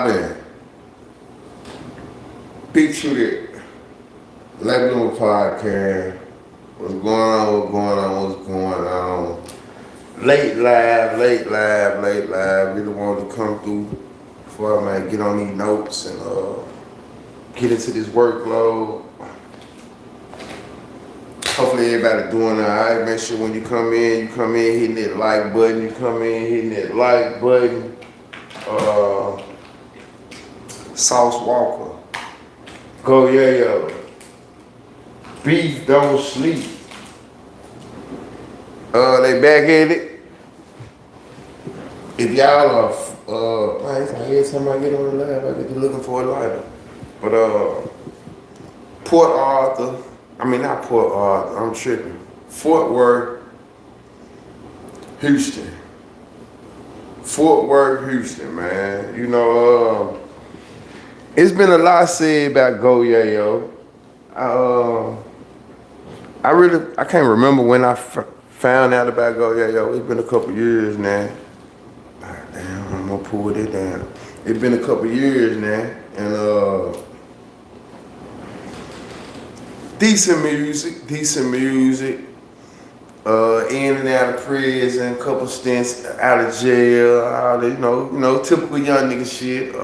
been BigTruDat, Let Me Know podcast. What's going on? What's going on? What's going on? Late live. Really wanted to come through before I man get on these notes and get into this workload. Hopefully everybody doing all right. Make sure when you come in hitting that like button. You come in hitting that like button. Sauce Walker. Go yo. Beef don't sleep. They back at it. If y'all are, every time I get on the live, I get to looking for a lighter. But Port Arthur, not Port Arthur, I'm tripping. Fort Worth, Houston. Fort Worth, Houston, man. It's been a lot said about Go Yayo. I can't remember when I found out about Go Yayo. It's been a couple years now. Damn, I'm gonna pull it down. It's been a couple years now, and decent music. In and out of prison, couple stints out of jail, all that, typical young nigga shit.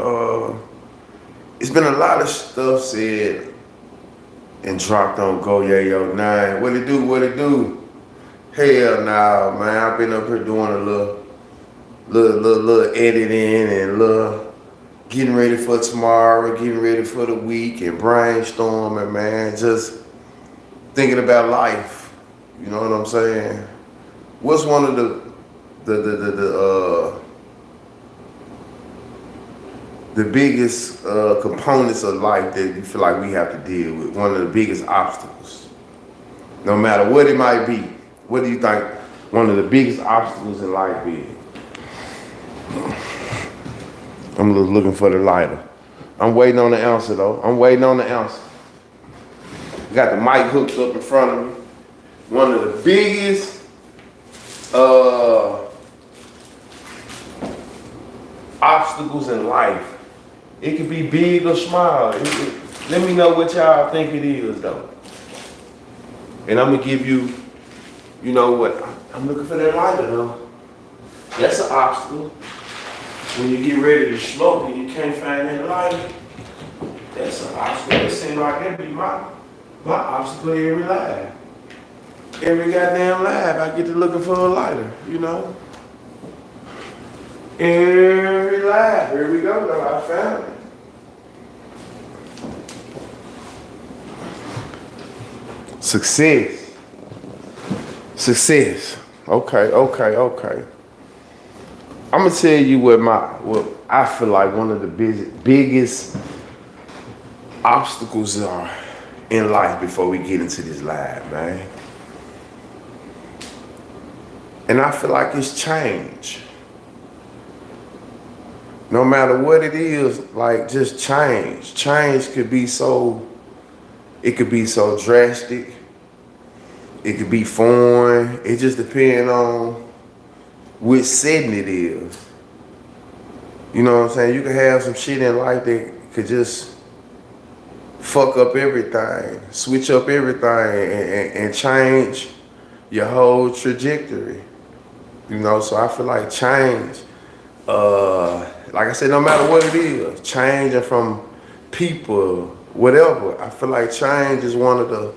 It's been a lot of stuff said and dropped on Go Yayo 9. What it do? Hell nah, man. I've been up here doing a little editing and getting ready for tomorrow, getting ready for the week and brainstorming, man. Just thinking about life. You know what I'm saying? What's one of the biggest components of life that you feel like we have to deal with? One of the biggest obstacles, no matter what it might be. What do you think one of the biggest obstacles in life is? I'm just looking for the lighter. I'm waiting on the answer though. Got the mic hooked up in front of me. One of the biggest obstacles in life. It could be big or small. Let me know what y'all think it is though. And I'm gonna give you, you know what? I'm looking for that lighter though. That's an obstacle. When you get ready to smoke and you can't find that lighter, that's an obstacle. It seems like that'd be my obstacle every life. Every goddamn live, I get to looking for a lighter, Every live, here we go, though, I found it. Success. Okay. I'm gonna tell you what I feel like one of the biggest obstacles are in life before we get into this live, man. And I feel like it's change. No matter what it is, like just change. Change could be it could be so drastic. It could be foreign. It just depends on which setting it is. You know what I'm saying? You can have some shit in life that could just fuck up everything, switch up everything, and change your whole trajectory. So I feel like change, like I said, no matter what it is, changing from people, whatever, I feel like change is one of the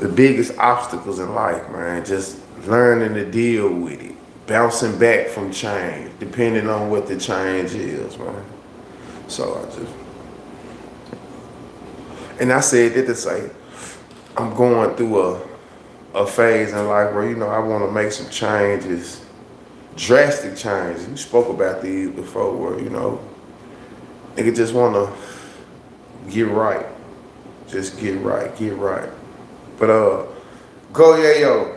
biggest obstacles in life, man. Just learning to deal with it, bouncing back from change, depending on what the change is, man. So I said that to say, I'm going through a phase in life where, I want to make some changes, drastic changes. We spoke about these before where, nigga just want to get right. Just get right. But, Go Yayo,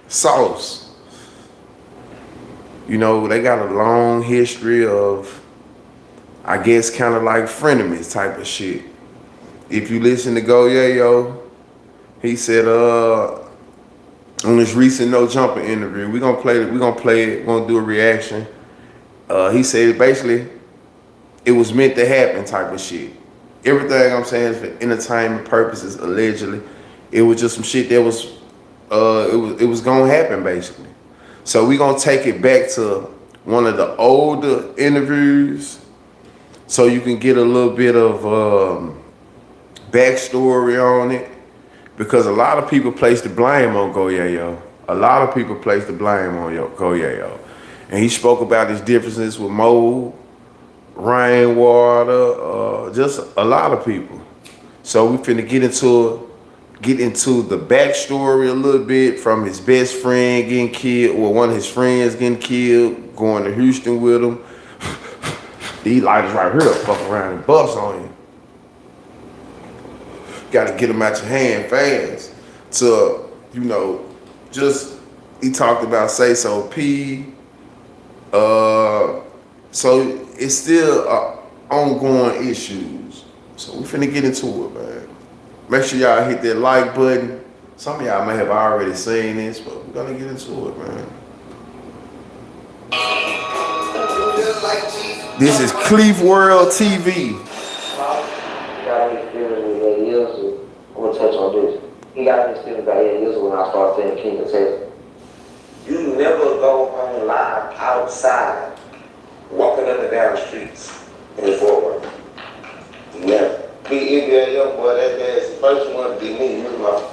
Sauce. They got a long history of, I guess, kind of like frenemies type of shit. If you listen to Go Yayo, he said, on this recent No Jumper interview, we're gonna play it, we're gonna do a reaction. He said basically it was meant to happen type of shit. Everything I'm saying is for entertainment purposes, allegedly. It was just some shit that was, it was gonna happen basically. So we gonna take it back to one of the older interviews, so you can get a little bit of backstory on it, because a lot of people place the blame on Go Yayo. A lot of people place the blame on Go Yayo, and he spoke about his differences with mold, rainwater, just a lot of people. So we finna get into the backstory a little bit, from his best friend getting killed, or one of his friends getting killed, going to Houston with him. These lighters right here fuck around and bust on you. Gotta get them out your hand fast. To, you know, just, he talked about Say So P. So it's still ongoing issues. So we finna get into it, man. Make sure y'all hit that like button. Some of y'all may have already seen this, but we're gonna get into it, man. This is Cleef World TV. Got me feeling with that Yilza. I'm gonna touch on this. He got me feeling about that Yilza when I started saying King of Texas. You never go on live outside, walking up and down the streets in the Fort Worth. Never. Me, NBA young boy, that man's the first one to be me. You know.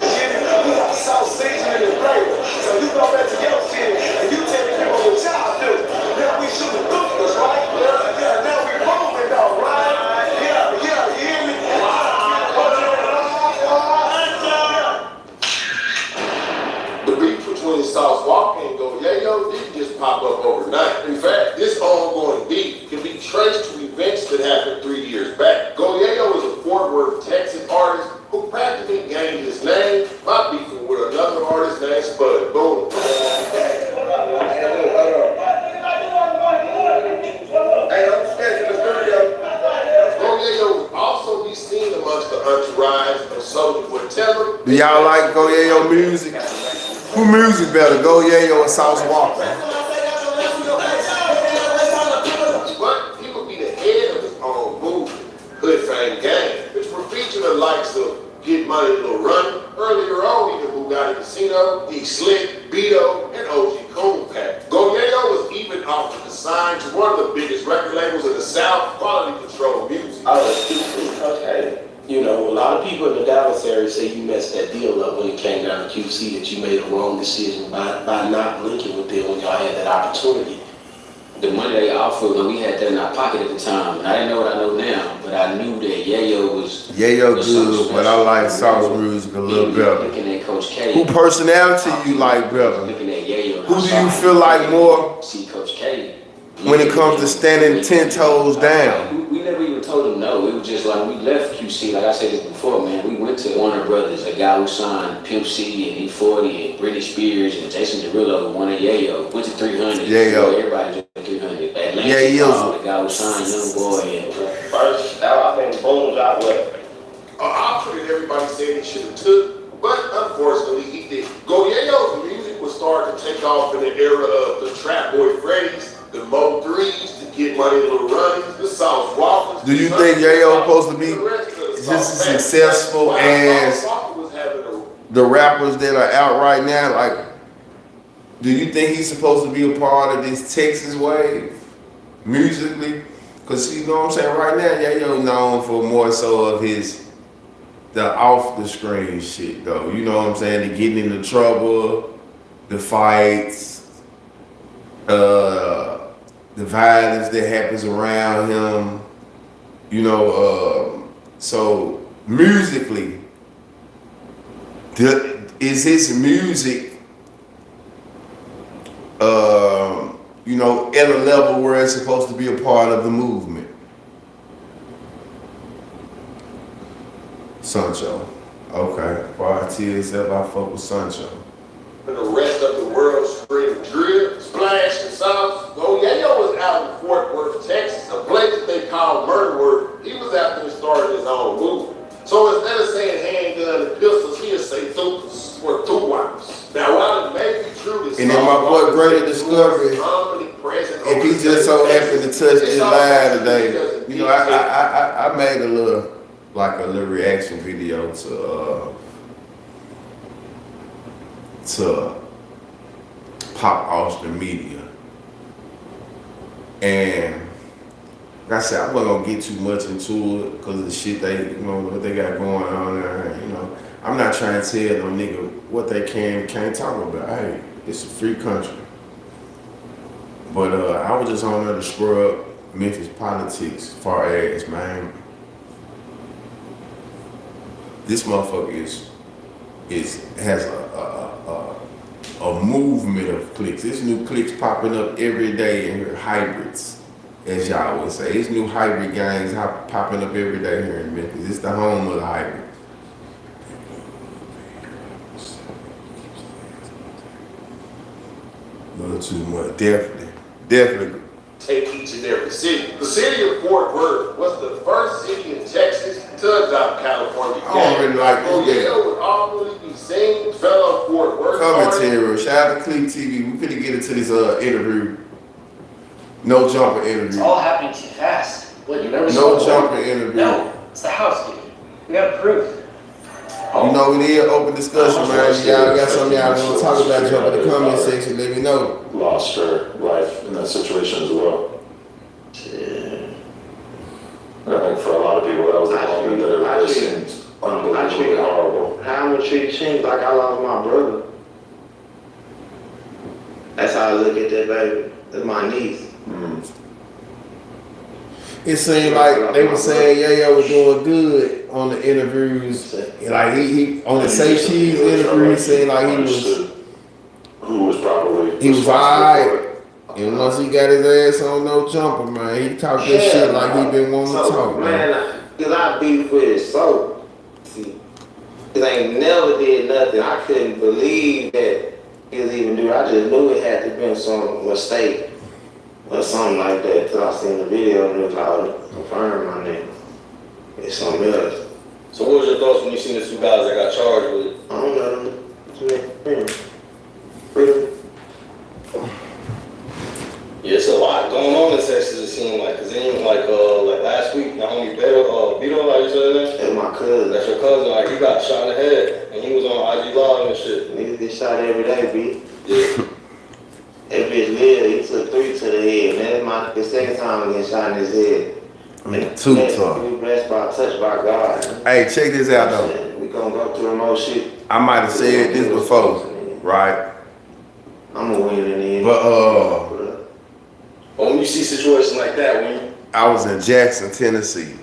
You got South Central in the flavor. So you go back to your city and you tell me what your child do. Now we shooting hookers, right? Yeah, now we moving though, right? Yeah, you hear me? The beef between Sauce Walker and Go Yayo didn't just pop up overnight. In fact, this ongoing beef can be traced to events that happened 3 years back. Go Yayo is a Fort Worth, Texas artist who practically gained his name by beefing with another artist named Spud Boone. Go Yayo will also be seen amongst the entourage of Soulja Boy Teller. Do y'all like Go Yayo music? Who music better, Go Yayo or Sauce Walker? But he would be the head of his own movement, Hood Fame Gang, which were featuring the likes of Get Money, Lil Run. Earlier on, even Bugatti Casino, D Slick, Beto, and OG Coon Pack. Go Yayo was even offered to sign to one of the biggest record labels in the South, Quality Control Music. Okay. You know, a lot of people in the Dallas area say you messed that deal up when it came down to QC, that you made a wrong decision by not linking with them when y'all had that opportunity. The money they offered, we had that in our pocket at the time. And I didn't know what I know now, but I knew that Yayo was good, but I like Sauce music a little better. Looking at Coach K. Who personality you like better? Looking at Yayo. Who do you feel like more See Coach K. when it comes to standing 10 toes down? We never even told him no. It was just like we left QC, like I said this before, man. We went to Warner Brothers, a guy who signed Pimp C and E40 and Britney Spears and Jason Derulo, who wanted Yayo. Went to 300. Yayo. Everybody just 300. Atlanta, Yayo. the guy who signed Young Boy. And First, I think Boom got what? An option that everybody said he should have took, but unfortunately he didn't. Go Yayo's music was starting to take off in the era of the Trap Boy Freddy's, the Mo 3s, the Get Money Little Runnies, the South Walkers. Do you think Yayo supposed to be just as successful as the rappers that are out right now? Like, do you think he's supposed to be a part of this Texas wave musically? Because you know what I'm saying, right now Yayo known for more so of the off the screen shit though. You know what I'm saying? The getting into trouble, the fights, the violence that happens around him, you know, so musically, is his music, you know, at a level where it's supposed to be a part of the movement? Sancho. Okay. YTSF, I fuck with Sancho. And the rest of the world scream drill, splash, and sauce. Go Yayo was out in Fort Worth, Texas, a place that they call Murder Worth. He was out there starting his own movement. So instead of saying handgun and pistols, he'll say thupas or two-wipes. Now, while it may be true that and then my boy Greater Discovery, if he just so happened to touched this live today. You know, I made a little reaction video to Pop Austin Media, and like I said, I wasn't gonna get too much into it because of the shit what they got going on there. You know, I'm not trying to tell no nigga what they can't talk about. Hey, it's a free country. But I was just on there to scrub Memphis politics as far as, man, this motherfucker has a movement of cliques. There's new cliques popping up every day in here, hybrids, as y'all would say. There's new hybrid gangs popping up every day here in Memphis. It's the home of the hybrid. A little too much, definitely. Take each and every city. The city of Fort Worth was the first city in Texas to adopt California. I don't really like this game. would always be seen, fellow Fort Worth. Commentary. Shout out to Click TV. We finna get into this interview. No jumper interview. It's all happening too fast. What, you never saw No the jumper movie? interview. No, it's the house, dude. We got proof. You know, it is open discussion, man. Y'all got something y'all want to talk about, jump in the comment section, let me know. Lost her life in that situation as well. Yeah. I think for a lot of people, that was the moment that it seemed unbelievably horrible. How I'm gonna treat Chinks like I lost my brother. That's how I look at that baby. That's my niece. It seemed like they were saying Yayo was doing good on the interviews. Like he on the Say Cheese interview, he seemed like he was alright. And once he got his ass on No Jumper, man, he talked that shit like he been wanting to talk, man. Cause I beef with it so. See, cause I ain't never did nothing. I couldn't believe that he was even doing. I just knew it had to been some mistake or something like that. Till I seen the video and it was like, confirm my name. It's something else. So what was your thoughts when you seen the two guys that got charged with it? I don't know. Freedom. Yeah, it's a lot going on in Texas, it seemed like. Cause then like last week, the homie Beto, like you said that? That's my cousin. That's your cousin, like he got shot in the head and he was on IG Live and shit. Niggas get shot every day, B. Yeah. That bitch lived, he took 3 to the head. That's the second time I get shot in his head. Too tough. We blessed by, touched by God. Hey, check this out though. We gonna go through the most shit. I might have said this before, right? I'm gonna win in the end. But But when you see situations like that, I was in Jackson, Tennessee.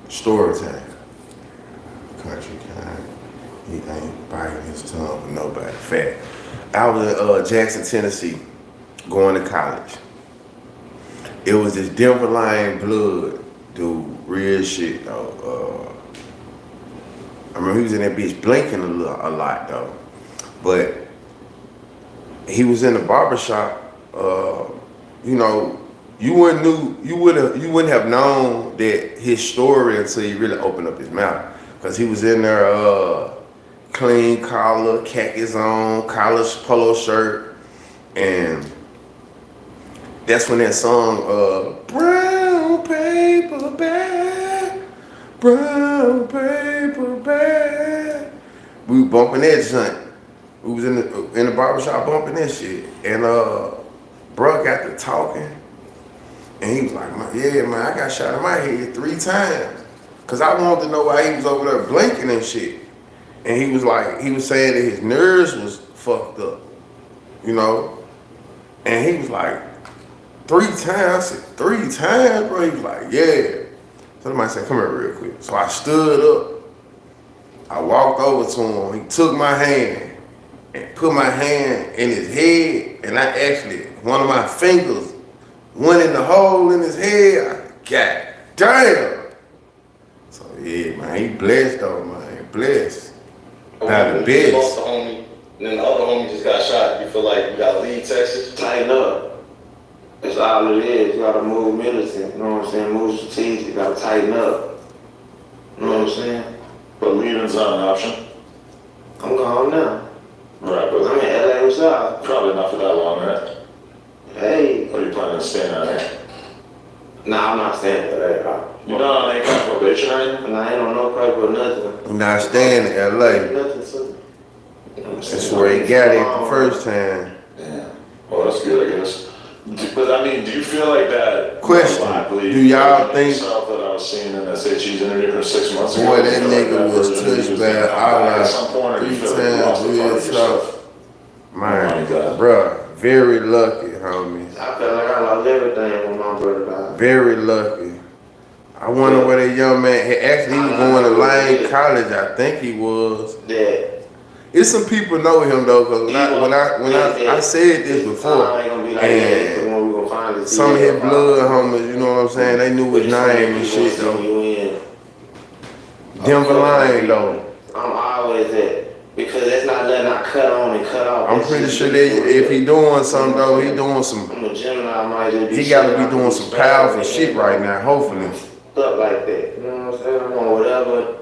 Story time. Country kind. He ain't biting his tongue for nobody. Fact. I was in Jackson, Tennessee, going to college. It was this Denver Lion blood dude, real shit though. I remember he was in that bitch blinking a lot though. But he was in the barbershop. You know, you wouldn't have known that his story until he really opened up his mouth. Cause he was in there clean collar, khakis on, collar polo shirt, and that's when that song brown paper bag, brown paper bag. We were bumping that joint. We was in the barbershop bumping that shit. And bruh got to talking. And he was like, yeah, man, I got shot in my head 3 times. Cause I wanted to know why he was over there blinking and shit. And he was saying that his nerves was fucked up, you know? And he was like, 3 times? I said, 3 times, bro? He was like, yeah. So somebody said, come here real quick. So I stood up. I walked over to him. He took my hand and put my hand in his head. And I actually, one of my fingers went in the hole in his head. God damn. So yeah, man, he blessed though, man. Blessed. By the you best. lost the homie, and then the other homie just got shot. You feel like you gotta leave Texas? Tighten up. That's all it is. You gotta move militant. You know what I'm saying? Move strategic. You gotta tighten up. You know what I'm saying? But leaving's not an option. I'm gone now. Right, I'm but in LA, what's up? probably not for that long, right? Hey, Or are you planning on staying out here? Nah, I'm not staying for that. You're not on any kind of probation or anything? Nah, I ain't on no paper or nothing. I'm not staying in LA. Nothing, so. That's where he got it the first time. Yeah. Well, that's good, I guess. But I mean, do you feel like that? Question, likely, do y'all think- yourself that I was seeing in that say cheese interview from 6 months ago? Boy, do you that feel like nigga was version of you touched by gonna come back Allah at some point, or do you 3 feel like you lost times the part of real yourself? tough. Man, Oh my God. bruh, very lucky, homie. I felt like I lost everything when my brother died. Very lucky. I wonder where that young man, actually he was going to Lane College, I think he was. That. It's some people know him though, cause I said this before, and some of his blood homies, you know what I'm saying, they knew his name and shit though. Denver Lane though. I'm always at, because that's not nothing I cut on and cut off. I'm pretty sure that if he doing something though, he doing some, I'm a Gemini, I might just be he gotta be doing some powerful shit right now, hopefully. Stuff like that, you know what I'm saying? I'm on whatever,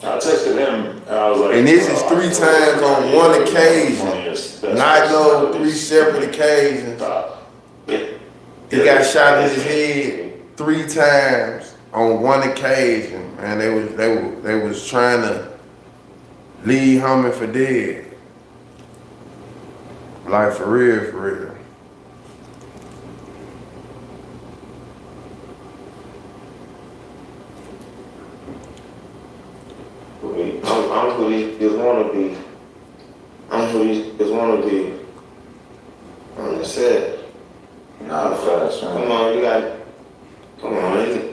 I texted him, and I was like, And this is 3 times on one occasion, not no 3 separate occasions. He got shot in his head 3 times on one occasion, man. They was trying to leave homie for dead. Like for real, for real. I'm who these just wanna be. I'm who these just wanna be. I'm just saying. Nah, fast, man. Come on, you got. Come on, hey,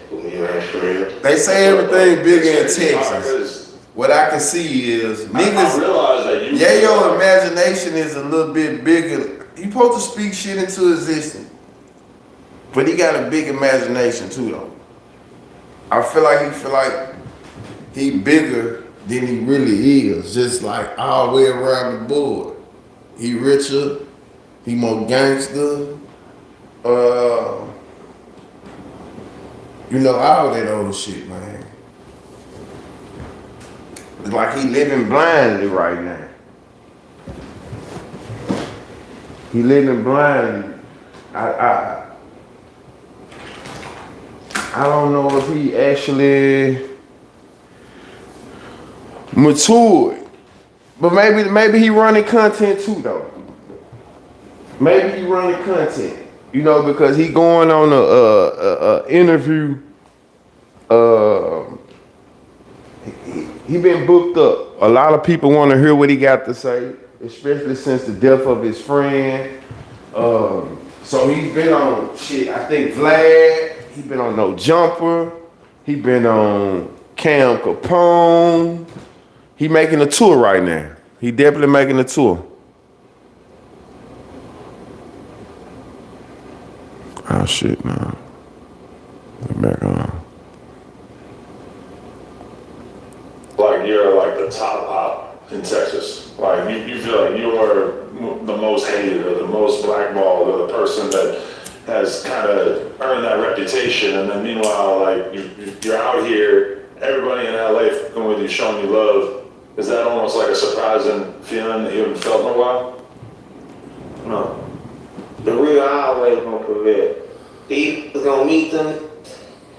put me right for real. They say everything bigger in It's Texas. because What I can see is I niggas. realize that you. Yeah, your imagination is a little bit bigger. He supposed to speak shit into existence, but he got a big imagination too, though. I feel like he bigger than he really is, just like all the way around the board. He richer, he more gangster, you know, all that old shit, man. It's like he living blindly right now. He living blindly. I don't know if he actually matured, but maybe he running content too though. Maybe he running content, you know, because he going on a interview. He been booked up. A lot of people want to hear what he got to say, especially since the death of his friend. So he's been on shit. I think Vlad. He been on No Jumper. He been on Cam Capone. He making a tour right now. He definitely making a tour. Oh shit, man. Get back on. Like you're like the top op in Texas. Like you feel like you're the most hated or the most blackballed or the person that has kind of earned that reputation. And then meanwhile, like you're out here, everybody in LA going with you, showing you love. Is that almost like a surprising feeling that you haven't felt in a while? No. The real always gonna prevail. People gonna meet them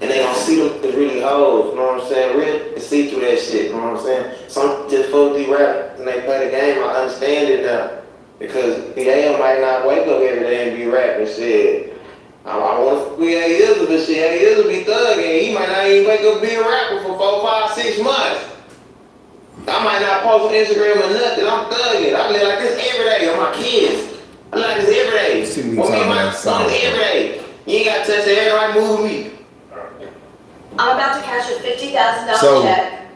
and they gonna see them as really hoes, you know what I'm saying? Real can see through that shit, you know what I'm saying? Some just 4D rap and they play the game, I understand it now. Because BA might not wake up every day and be rapping shit. I want to be A-Izzle, but shit, A-Izzle be thugging. He might not even wake up being a rapper for 4, 5, 6 months. I might not post on Instagram or nothing. I'm thugging. I live like this every day with my kids. I live like this every day. See me With me talking and my about son songs. every day. You ain't got to touch everybody move me. I'm about to cash a $50,000 So, check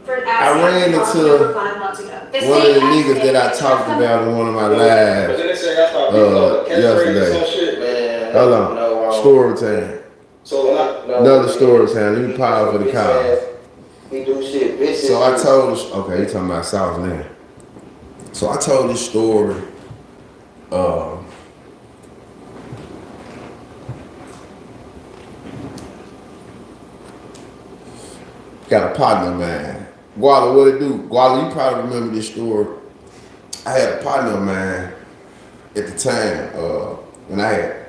for an I ran accident into over 5 months ago. one of the niggas that I talked about in one of my But lives then they say I thought people catchphrase or some yesterday. shit. Man. Hold on. Story time. So like, Another story time. Let me pause for the call. He do shit, bitches. So I told this, okay, you talking about South now. So I told this story. Got a partner of mine. Guala, what it do? Guala, you probably remember this story. I had a partner of mine at the time, when I had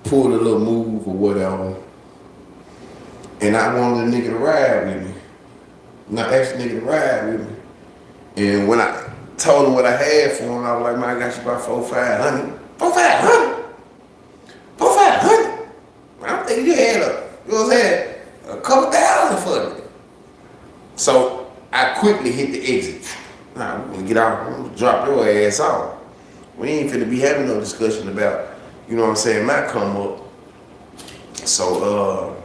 pulled a little move or whatever, and I wanted a nigga to ride with me. And I asked the nigga to ride with me. And when I told him what I had for him, I was like, man, I got you about 400-500. 400-500? 400-500? I'm thinking you had a couple thousand for me. So I quickly hit the exit. Nah, we're gonna get out, we're gonna drop your ass off. We ain't finna be having no discussion about, you know what I'm saying, my come up. So,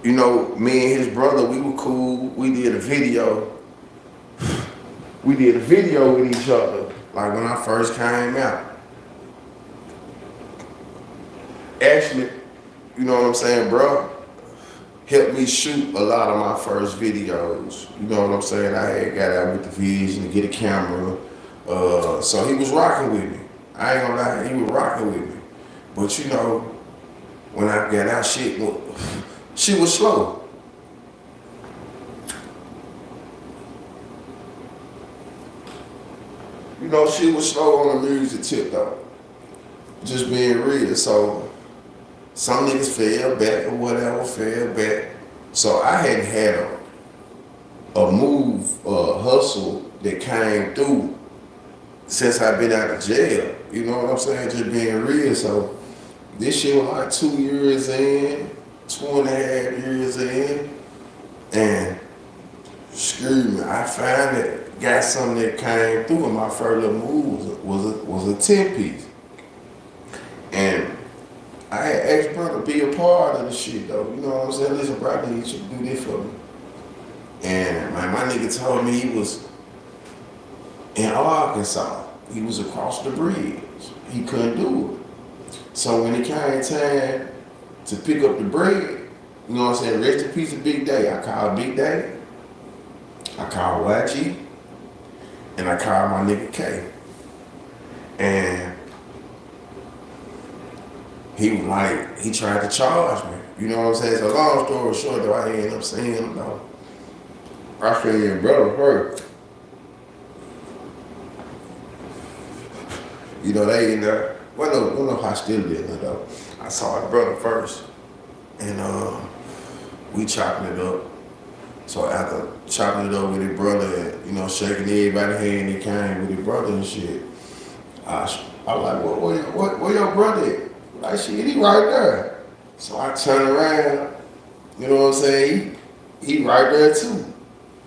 you know, me and his brother, we were cool. We did a video. We did a video with each other, like when I first came out. Actually, you know what I'm saying, bro? Helped me shoot a lot of my first videos. You know what I'm saying? I had got out with the vision to get a camera. So he was rocking with me. I ain't gonna lie, he was rocking with me. But you know, when I got out, she was slow. You know, she was slow on the music tip though. Just being real. So some niggas fell back or whatever, fell back. So I hadn't had a move, a hustle that came through since I've been out of jail. You know what I'm saying? Just being real. So this shit was like 2 years in, 2.5 years in, and excuse me, I finally got something that came through, and my first little move was a 10-piece. And I had asked brother to be a part of the shit though. You know what I'm saying? Listen, brother, you should do this for me. And my nigga told me he was in Arkansas. He was across the bridge. He couldn't do it. So when it came time to pick up the bread, you know what I'm saying? Rest in peace of Big Day. I called Big Day. I called YG. And I called my nigga K. And he was like, he tried to charge me. You know what I'm saying? So long story short, though, I ended up seeing him though. I feel your brother first. You know, they ended up, no hostility in it though. I saw his brother first. And we chopping it up. So after chopping it up with his brother and, you know, shaking everybody's hand, he came with his brother and shit. I was like, where your brother at? Like, shit, he right there. So I turn around, you know what I'm saying? He right there too.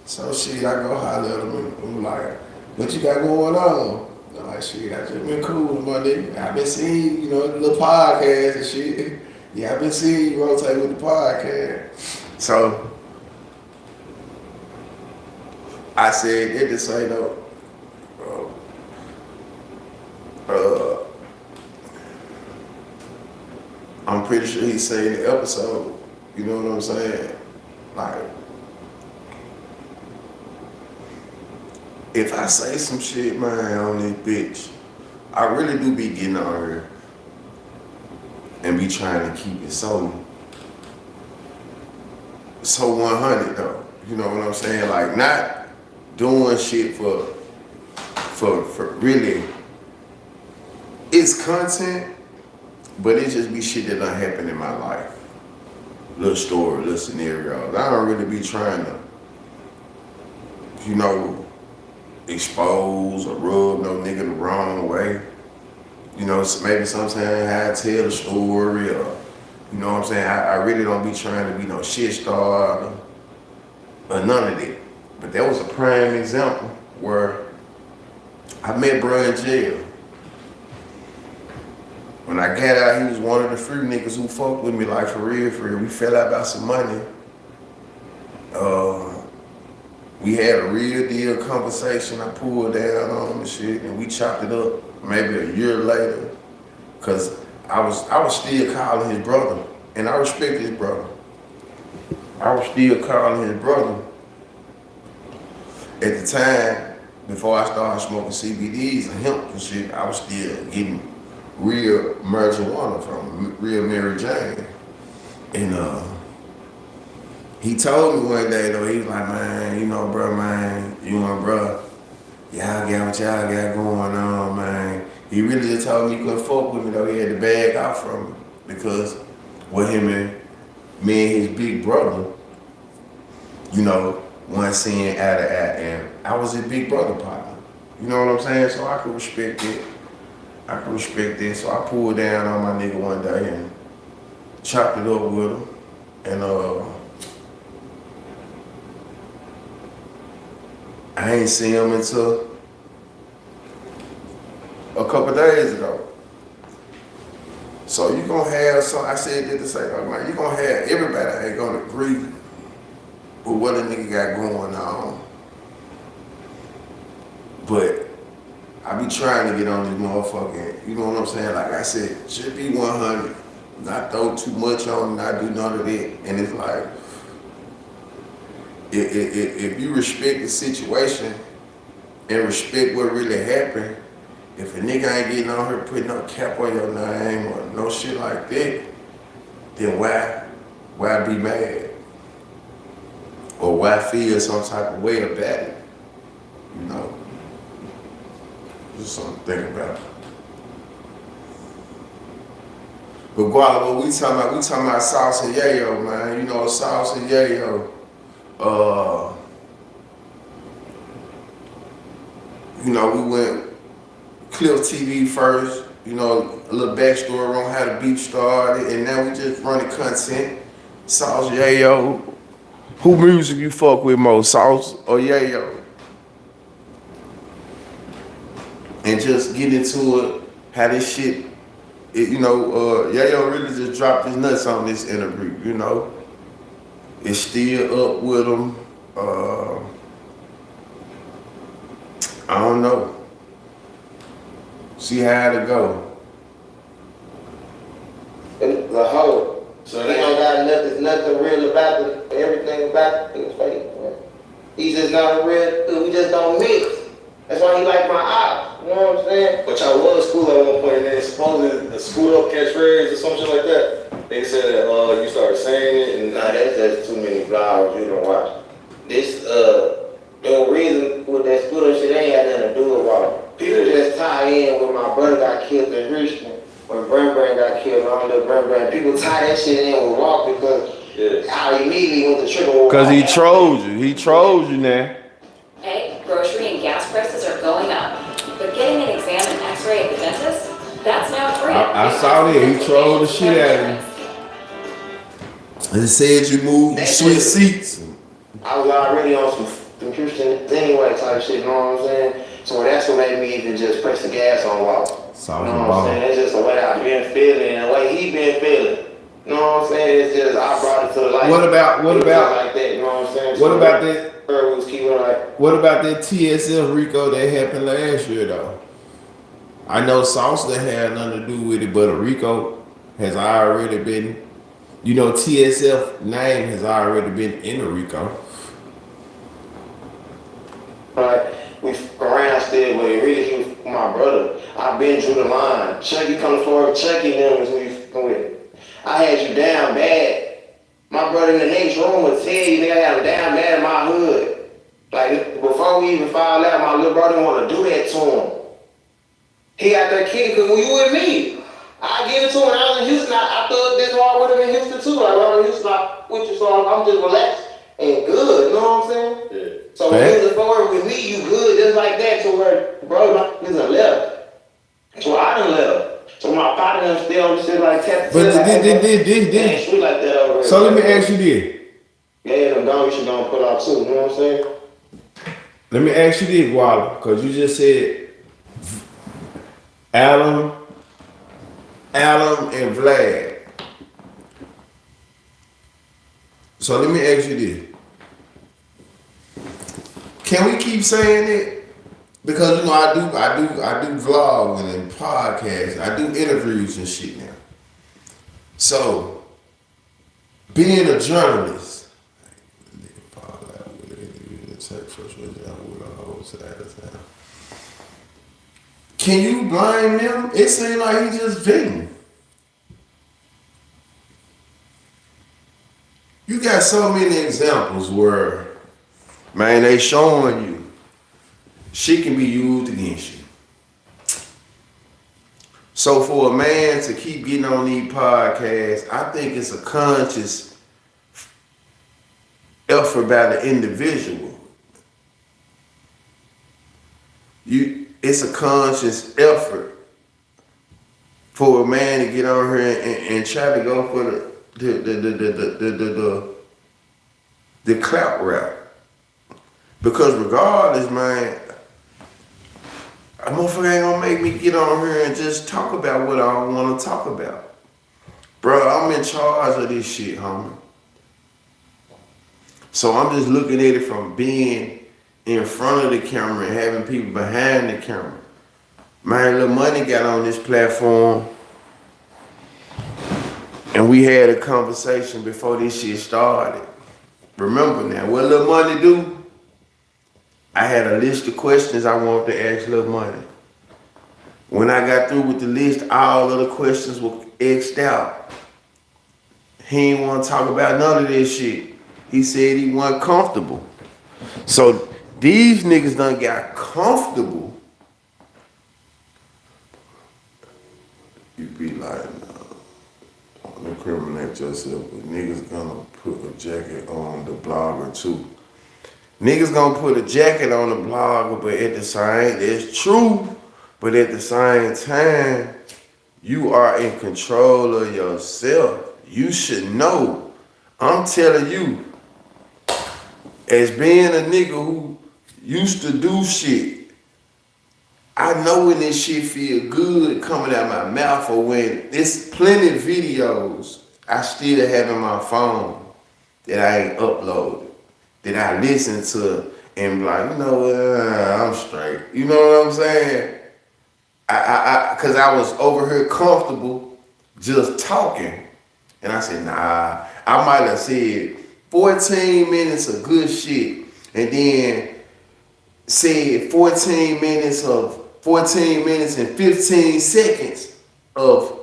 So shit, I go holler at him. I'm like, what you got going on? I'm like, shit, I just been cool with my nigga. I've been seeing, you know, the little podcast and shit. Yeah, I've been seeing you rotate with the podcast. So I said, it just ain't no, I'm pretty sure he said in the episode, you know what I'm saying? Like, if I say some shit, man, on this bitch, I really do be getting on here and be trying to keep it so 100 though. You know what I'm saying? Like, not doing shit for really, it's content, but it just be shit that done happen in my life. Little story, little scenarios. I don't really be trying to, you know, expose or rub no nigga the wrong way. You know, maybe sometimes I tell the story or, you know what I'm saying? I really don't be trying to be no shit star or none of that. But that was a prime example where I met bro in jail. When I got out, he was one of the few niggas who fucked with me, like for real, for real. We fell out about some money. We had a real deal conversation. I pulled down on him and shit, and we chopped it up maybe a year later. Cause I was still calling his brother, and I respect his brother. I was still calling his brother. At the time, before I started smoking CBDs and hemp and shit, I was still getting real marijuana from real Mary Jane. And he told me one day though, he was like, man, you know, bro, man, you know, bro, y'all got what y'all got going on, man. He really just told me he couldn't fuck with me though. He had to bag out from me because with him and me and his big brother, you know, one seeing eye to eye, and I was his big brother partner. You know what I'm saying? So I could respect it. I could respect it. So I pulled down on my nigga one day and chopped it up with him. And I ain't seen him until a couple days ago. So you gonna have some, I said that to say, oh man, you gonna have, everybody ain't gonna agree with what a nigga got going on. But I be trying to get on this motherfucking, you know what I'm saying? Like I said, should be 100, not throw too much on, not do none of that. And it's like, if you respect the situation and respect what really happened, if a nigga ain't getting on here putting no cap on your name or no shit like that, then why be mad? Or why feel some type of way about it? You know? Just something to think about. But Guala, what we talking about Sauce and Yayo, man. You know, Sauce and Yayo, you know, we went Cliff TV first, you know, a little backstory on how the beef started, and now we just running content. Sauce, Yayo. Who music you fuck with more, Sauce or Yayo? And just get into it, how this shit, you know, Yayo really just dropped his nuts on this interview, you know. It's still up with him. I don't know. See how it go. The whole. So he don't got nothing real about it. Everything about it is fake. Man. He's just not a real dude. We just don't mix. That's why he like my eyes. You know what I'm saying? But y'all was cool at one point, and then supposedly a screwed up catchphrase or something like that. They said that you started saying it, and Nah, that's just too many flowers you don't watch. This, the reason with that screwed up shit ain't had nothing to do with water. People just tie in when my brother got killed in Houston. When Brand got killed, I don't know Brand. People tie that shit in with Walk because I immediately went to trigger with Cause he trolled you. He trolled you now. Hey, grocery and gas prices are going up. But getting an exam and x-ray at the dentist, that's now free. I saw that. He trolled the shit out of me. And it said you moved, you switch seats. I was already on some Houston anyway type shit, you know what I'm saying? So that's what made me even just press the gas on Walk. You know what I'm saying? It's just the way I've been feeling and the way he been feeling. You know what I'm saying? It's just, I brought it to the light. What about like that, you know what I'm saying? What so about that? What about that TSF Rico that happened last year though? I know Sauce that had nothing to do with it, but a Rico has already been, you know, TSF name has already been in a Rico. We around still, but really he was my brother. I've been through the line. Chucky come forward, Chucky them is who you fucking with. I had you down bad. My brother in the next room would tell you, nigga, I had him down bad in my hood. Like, before we even filed out, my little brother didn't want to do that to him. He got that kid, because when you with me, I give it to him. When I was in Houston, I thought this hard with him in Houston too. Like, when I was in Houston, I with you, so I'm just relaxed and good, you know what I'm saying? Yeah. So when you was forward with me, you good, just like that, to where, bro, my niggas done left. So I done left. So my partner done still on this shit like that. But like that over so let me ask you this. Yeah, them down, you should go pull out too, you know what I'm saying? Let me ask you this, Walla, because you just said Adam and Vlad. So let me ask you this. Can we keep saying it? Because you know I do vlogging and podcasts. I do interviews and shit now. So being a journalist, can you blame them? It seems like he just venting. You got so many examples where, man, they showing you shit can be used against you. So for a man to keep getting on these podcasts, I think it's a conscious effort by the individual. It's a conscious effort for a man to get on here and try to go for the clout route. Because regardless, man, a motherfucker ain't gonna make me get on here and just talk about what I want to talk about. Bro, I'm in charge of this shit, homie. So I'm just looking at it from being in front of the camera and having people behind the camera. Man, Lil Money got on this platform and we had a conversation before this shit started. Remember now, what Lil Money do? I had a list of questions I wanted to ask Lil Money. When I got through with the list, all of the questions were X'd out. He didn't want to talk about none of this shit. He said he wasn't comfortable. So these niggas done got comfortable. You be like, don't incriminate yourself, but niggas gonna put a jacket on the blogger too. Niggas gonna put a jacket on the blogger, but at the same, it's true, but at the same time, you are in control of yourself. You should know. I'm telling you, as being a nigga who used to do shit, I know when this shit feel good coming out my mouth, or when there's plenty of videos I still have in my phone that I ain't uploaded, that I listen to and be like, you know what, I'm straight. You know what I'm saying? Cause I was over here comfortable just talking. And I said, nah, I might have said 14 minutes of good shit and then said 14 minutes and 15 seconds of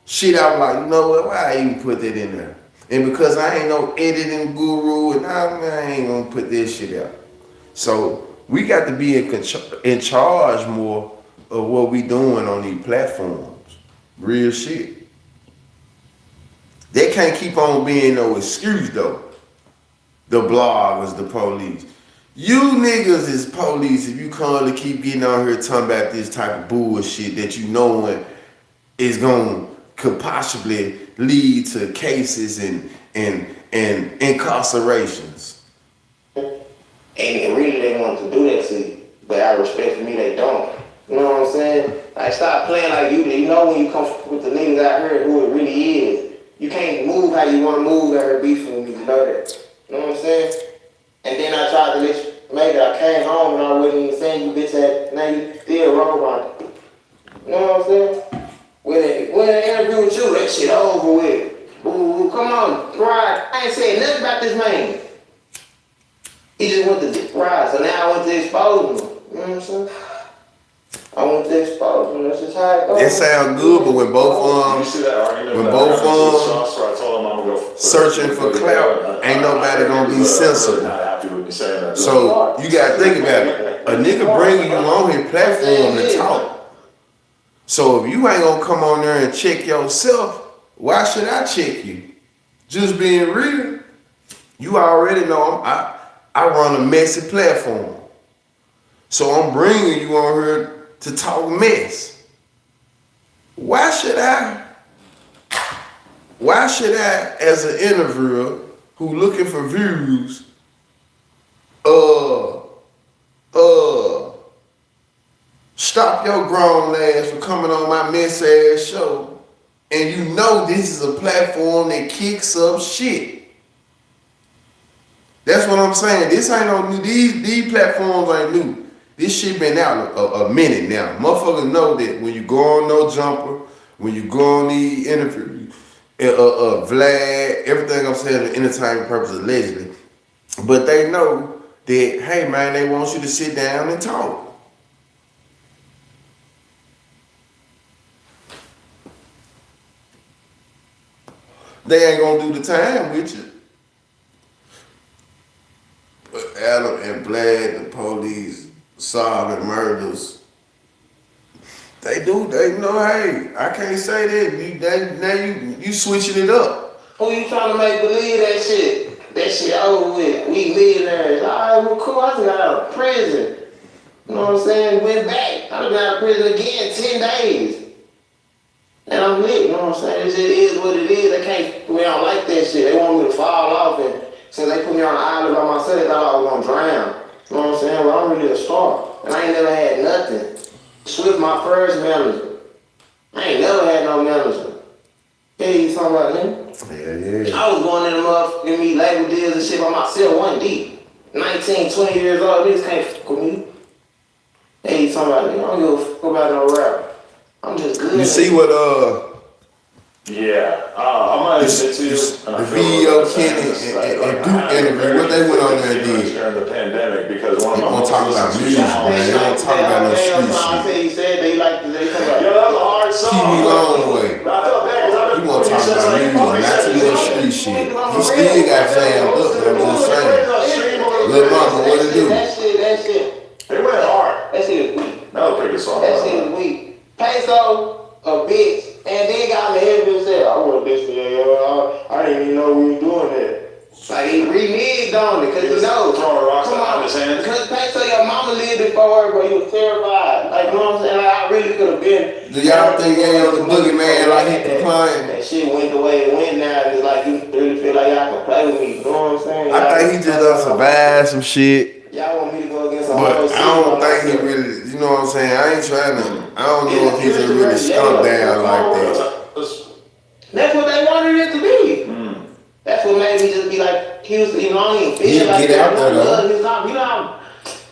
shit. I was like, you know what, why I even put that in there? And because I ain't no editing guru and I ain't gonna put this shit out. So we got to be in charge more of what we doing on these platforms. Real shit. They can't keep on being no excuse though. The bloggers, the police. You niggas is police if you currently keep getting on here talking about this type of bullshit that you knowing is could possibly lead to cases and incarcerations. And really they want to do that to you, but out of respect for me, they don't. You know what I'm saying? Like, stop playing like you know when you come with the niggas out here who it really is. You can't move how you want to move out here beefing with me, you know that. You know what I'm saying? And then I tried to let you, maybe I came home and I wasn't even saying you bitch ass, now you still wrong about it. You know what I'm saying? When I interview with you, that shit over with. Ooh, come on, ride. I ain't saying nothing about this man. He just went to ride, so now I want to expose him. You know what I'm saying? I want to expose him. That's just how it goes. That sound good, but when both searching for clout, ain't nobody gonna be sensible. So you gotta think about it. A nigga bringing you on his platform to talk. So if you ain't gonna come on there and check yourself, why should I check you? Just being real. You already know I run a messy platform. So I'm bringing you on here to talk mess. Why should I, as an interviewer who looking for views, stop your grown ass from coming on my mess ass show, and you know this is a platform that kicks up shit. That's what I'm saying. This ain't no new. These platforms ain't new. This shit been out a minute now. Motherfuckers know that when you go on No Jumper, when you go on the interview, Vlad, everything I'm saying for entertainment purposes allegedly, but they know that, hey man, they want you to sit down and talk. They ain't gonna do the time with you. But Adam and Vlad, the police, solving murders, They do. They know. Hey, I can't say that. Now you switching it up. Who you trying to make believe that shit? That shit over with. We millionaires. All right, well, cool. I just got out of prison. You know what I'm saying? Went back. I got out of prison again 10 days. And I'm lit, you know what I'm saying? It just is what it is. They can't put me on like that shit. They want me to fall off, and since they put me on the island by myself, they thought I was gonna drown. You know what I'm saying? Well, I'm really a star. And I ain't never had nothing. Swift my first manager. I ain't never had no manager. Hey, you talking about him? Yeah. I was going in the motherfucking me label deals and shit by myself, 1 deep. 19, 20 years old, niggas can't fuck with me. Hey, you talking about me? I don't give a fuck about no rap. I'm just good. You see what Yeah, I might admit to you. the video Kenny and Duke interview, what they went on there and did. During the pandemic, because one of They my won't talk about music, man. They don't talk about no street shit. He said they like to say something. Yo, that was a hard song. Keep me long way. I felt bad because I've You been want to talk about music, not too much street shit. He still got jammed up, but I'm just saying. Lil' mama, what it do? That shit. They went hard. That shit is weak. That was a pretty good song. That shit is weak. Peso, a bitch, and then got in the head and said, I want this for you. I didn't even know we were doing that. Like, he reneged on it, because he knows. Throwing rocks Come out on, of his hands. because Peso, your mama lived before her, but he was terrified. Like, you know what I'm saying? Like, I really could have been. Do y'all think Yayo the boogeyman like he complained? That shit went the way it went now, and it's like, you really feel like y'all can play with me. You know what I'm saying? I think he just done survived some shit. Y'all want me to go against a But whole I don't think he myself. really, you know what I'm saying? I ain't trying to, I don't know if he just really stuck down like that. That's what they wanted it to be. That's what made me just be like Houston, even though I don't even feel He'll like get out there, I love though. Houston. You know,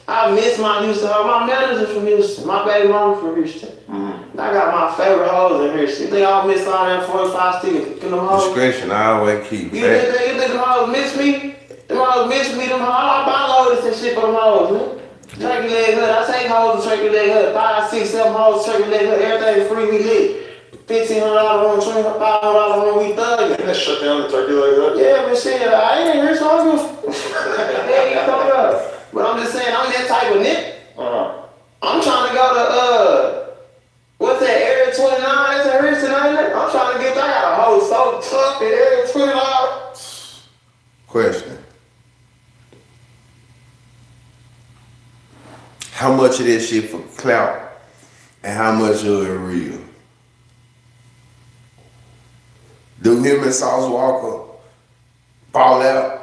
I miss my Houston. My manager from Houston, my baby mama from Houston. I got my favorite hoes in Houston. You think I'll miss all that 45 stickers? Them hoes? Discretion, I always keep You that. think them hoes miss me? Them hoes miss me. Them hoes, I buy loads and shit for them hoes, man. Turkey leg hood. I take hoes to turkey leg hood. 5, 6, 7 hoes turkey leg hood. Everything free, we lit. $1,500 room, $2,500 room, we thugging. They shut down the turkey like that? Yeah, but shit, I ain't here, so I'm gonna. But I'm just saying, I'm that type of nigga. I'm trying to go to, what's that, Area 29? That's in Houston, ain't it? I'm trying to get, I got a whole so tough in Area 29. Question. How much of this shit for clout and how much of it real? Do him and Sauce Walker fall out?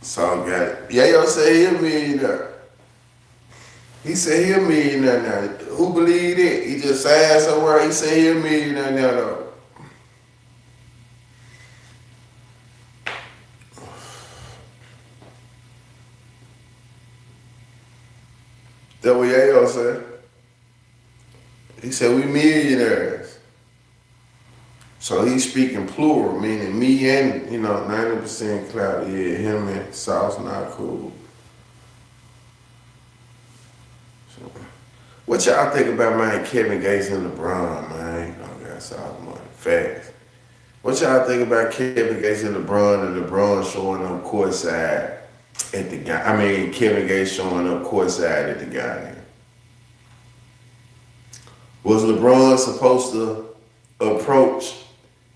So got it. Yayo said he a millionaire. He said he a millionaire now. Who believed it? He just said somewhere he said he a millionaire now though. That what Yayo said? He said we millionaires. So he's speaking plural, meaning me and, 90% clout. Yeah, him and Sauce not cool. So, what y'all think about, man, Kevin Gates and LeBron, man? I got Sauce money fast. What y'all think about Kevin Gates and LeBron showing up courtside at the guy? I mean, Kevin Gates showing up courtside at the guy. Was LeBron supposed to approach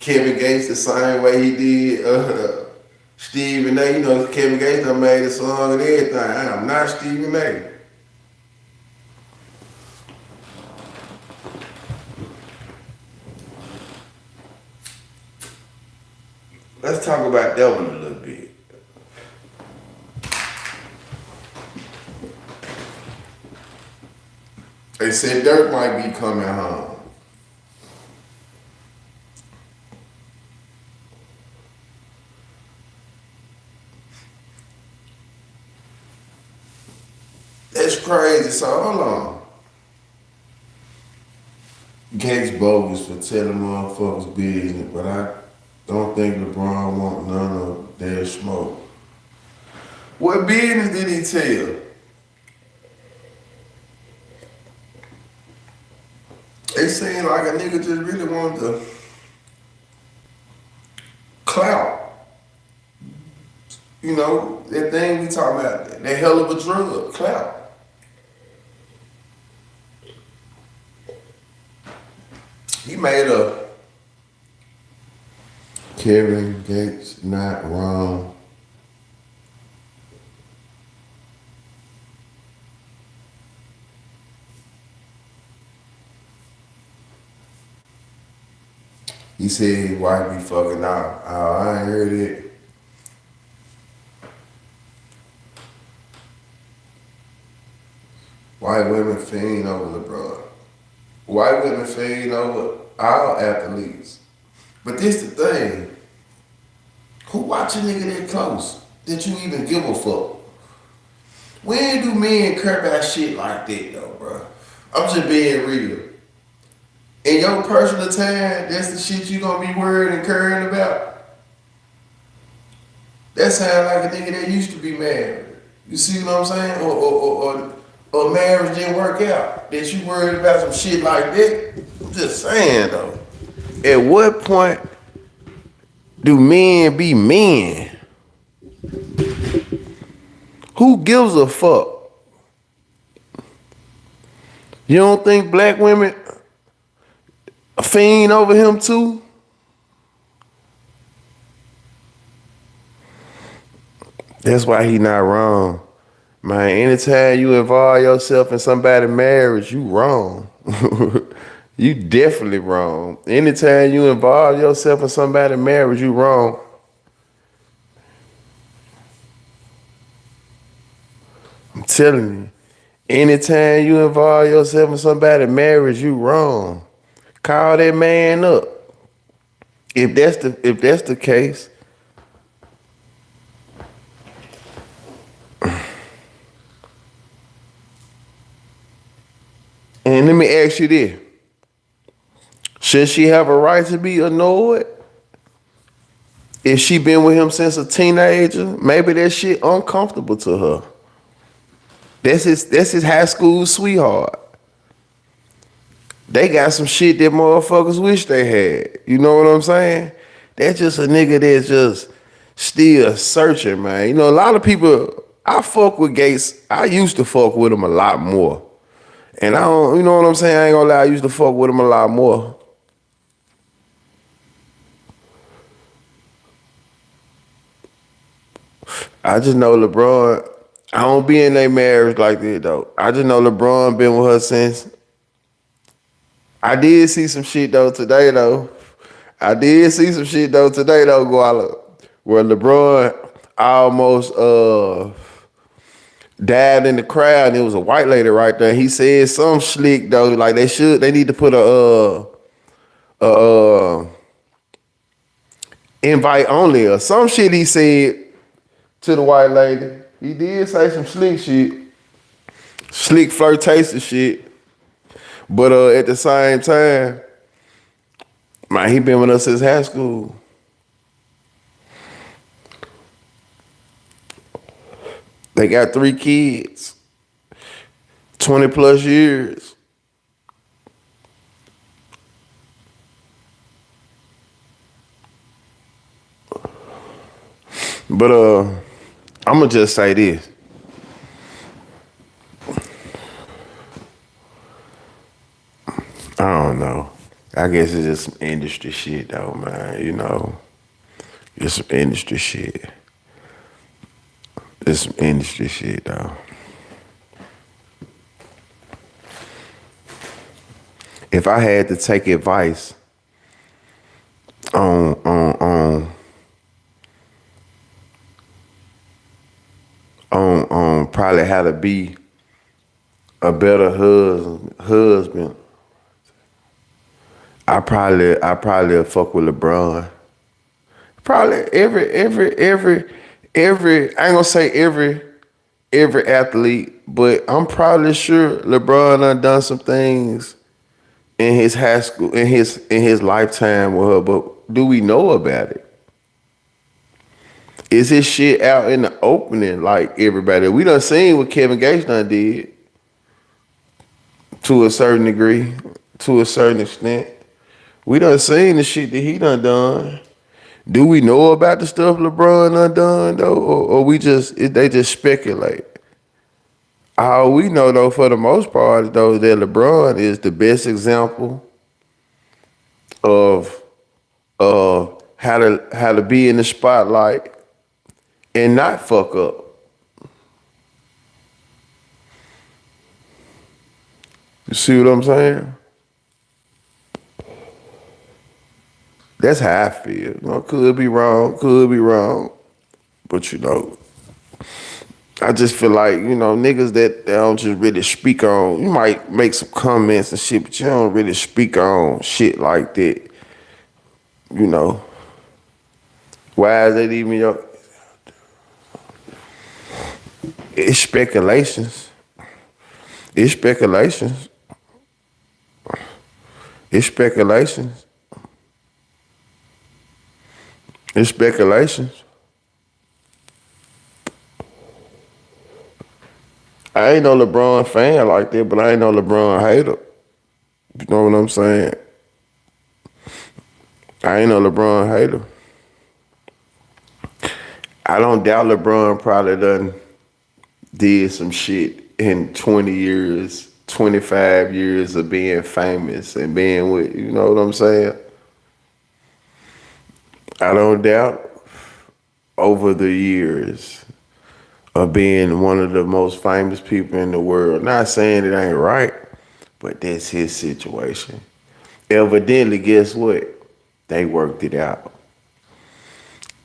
Kevin Gates the same way he did Stephen A? Kevin Gates done made a song and everything. I am not Stephen A. Let's talk about that one a little bit. They said Dirk might be coming home. That's crazy. So hold on. Gates bogus for telling motherfuckers business, but I don't think LeBron want none of their smoke. What business did he tell? It seemed like a nigga just really wanted to clout. That thing we talking about, that hell of a drug, clout. He made a Kevin Gates not wrong. He said why be fucking out. Oh, I ain't heard it. White women fiend over LeBron. White women fiend over all athletes. But this the thing. Who watch a nigga that close that you even give a fuck? When do men care about shit like that though, bro? I'm just being real. In your personal time, that's the shit you gonna be worried and caring about. That sound like a nigga that used to be married. You see what I'm saying? Or marriage didn't work out. That you worried about some shit like that. I'm just saying though. At what point do men be men? Who gives a fuck? You don't think black women fiend over him too? That's why he not wrong. Man, anytime you involve yourself in somebody's marriage, you wrong. You definitely wrong. Anytime you involve yourself in somebody's marriage, you wrong. I'm telling you. Anytime you involve yourself in somebody's marriage, you wrong. Call that man up. If that's the case. And let me ask you this. Should she have a right to be annoyed? If she been with him since a teenager, maybe that shit uncomfortable to her. That's his high school sweetheart. They got some shit that motherfuckers wish they had. You know what I'm saying? That's just a nigga that's just still searching, man. You know, a lot of people, I fuck with Gates. I used to fuck with him a lot more. And I don't, you know what I'm saying? I ain't gonna lie, I used to fuck with him a lot more. I just know LeBron, I don't be in their marriage like that though. I just know LeBron been with her since. I did see some shit though today though. Guala, where LeBron almost died in the crowd and it was a white lady right there. He said some slick though, like they need to put a invite only or some shit he said to the white lady. He did say some slick shit. Slick flirtatious shit. But at the same time, man, he been with us since high school. They got 3 kids. 20 plus years. But I'ma just say this. I don't know. I guess it's just some industry shit though, man. You know, it's some industry shit. It's some industry shit though. If I had to take advice on probably how to be a better husband, I probably fuck with LeBron. Probably every I ain't gonna say every athlete, but I'm probably sure LeBron done some things in his high school, in his lifetime with her, but do we know about it? Is his shit out in the opening like everybody? We done seen what Kevin Gates done did to a certain degree, to a certain extent. We done seen the shit that he done. Do we know about the stuff LeBron done though, or they just speculate? All we know though, for the most part, though, that LeBron is the best example how to be in the spotlight and not fuck up. You see what I'm saying? That's how I feel. You know, could be wrong. But I just feel like, niggas that don't just really speak on, you might make some comments and shit, but you don't really speak on shit like that. Why is that even your... It's speculations. It's speculations. It's speculations. It's speculations. I ain't no LeBron fan like that, but I ain't no LeBron hater. You know what I'm saying? I ain't no LeBron hater. I don't doubt LeBron probably done did some shit in 20 years, 25 years of being famous and being with, you know what I'm saying? I don't doubt over the years of being one of the most famous people in the world. Not saying it ain't right, but that's his situation. Evidently, guess what? They worked it out.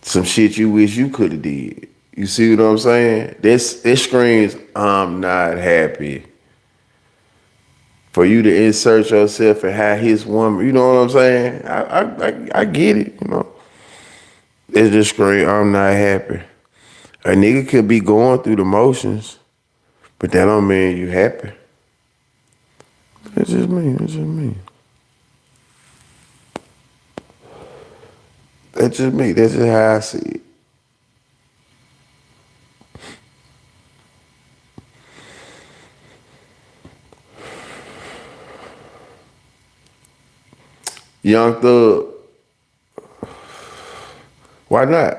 Some shit you wish you could have did. You see what I'm saying? This screams, I'm not happy. For you to insert yourself and how his woman, you know what I'm saying? I get it, It's just scream, I'm not happy. A nigga could be going through the motions, but that don't mean you happy. That's just me. That's just me. That's just me. That's just how I see it. Young Thug. Why not?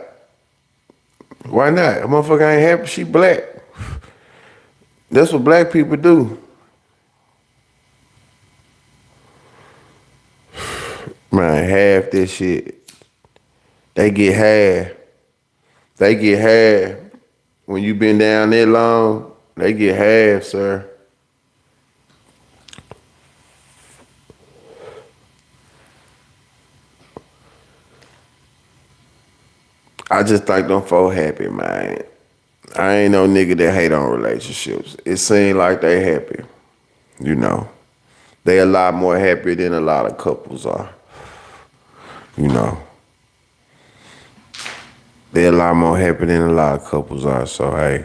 Why not? A motherfucker ain't happy. She black. That's what black people do. Man, half this shit. They get half. They get half. When you been down that long, they get half, sir. I just think them folk happy, man. I ain't no nigga that hate on relationships. It seems like they happy. They a lot more happy than a lot of couples are. They a lot more happy than a lot of couples are. So, hey,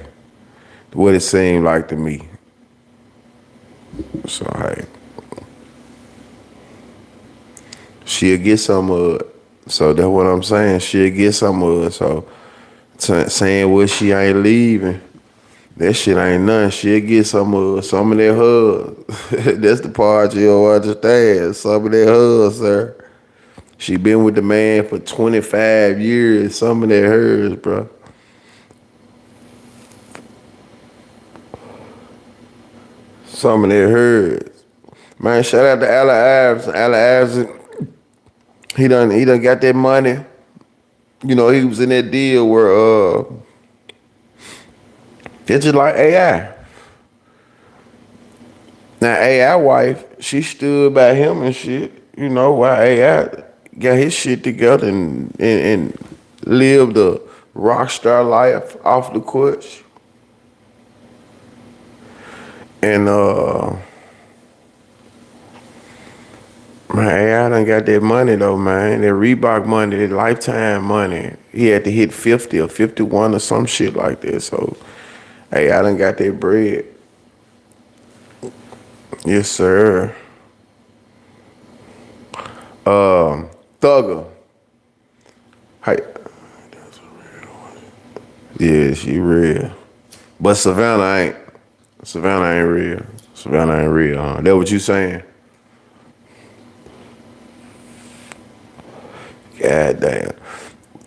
what it seemed like to me. So, hey. She'll get some of it. So that's what I'm saying. She'll get some of it. So saying what she ain't leaving, that shit ain't nothing. She'll get some of that hug. That's the part you don't understand. Some of that hug, sir. She been with the man for 25 years. Some of that hers, bro. Some of that hers. Man, shout out to Allen Iverson. Allen Iverson, he done got that money. He was in that deal where it's just like AI. Now AI wife, she stood by him and shit. While AI got his shit together and lived a rock star life off the court. And man, AI done got that money though, man. That Reebok money, that lifetime money. He had to hit 50 or 51 or some shit like that. So, hey, I done got that bread. Yes, sir. Thugger. Hey. Yeah, she real. But Savannah ain't. Savannah ain't real. Savannah ain't real, huh? That what you saying? God damn.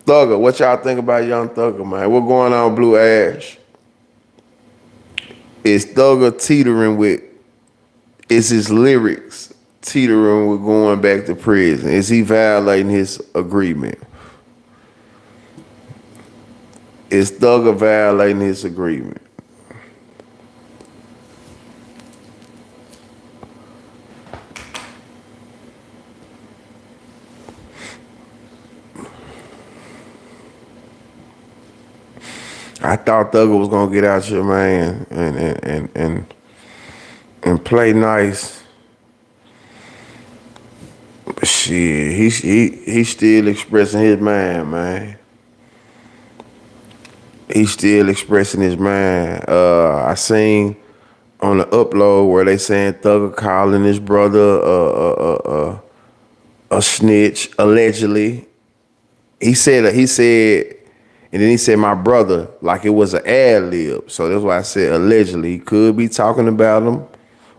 Thugger, what y'all think about Young Thugger, man? What going on with Blue Ash? Is Thugger teetering with, is his lyrics teetering with going back to prison? Is he violating his agreement? Is Thugger violating his agreement? I thought Thugger was gonna get out here, man, and play nice. But shit, he's still expressing his mind, man. He's still expressing his mind. I seen on the upload where they saying Thugger calling his brother a snitch, allegedly. He said, and then he said my brother, like it was an ad lib. So that's why I said allegedly. He could be talking about him,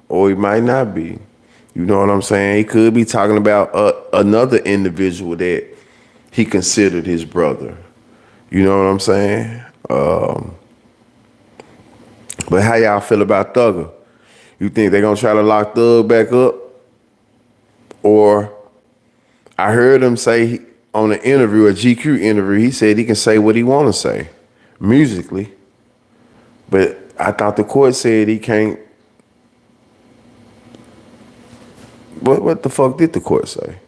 or he might not be. You know what I'm saying? He could be talking about another individual that he considered his brother. You know what I'm saying? But how y'all feel about Thugger? You think they gonna try to lock Thug back up? Or I heard him say on an interview, a GQ interview, he said he can say what he want to say musically. But I thought the court said he can't. What the fuck did the court say?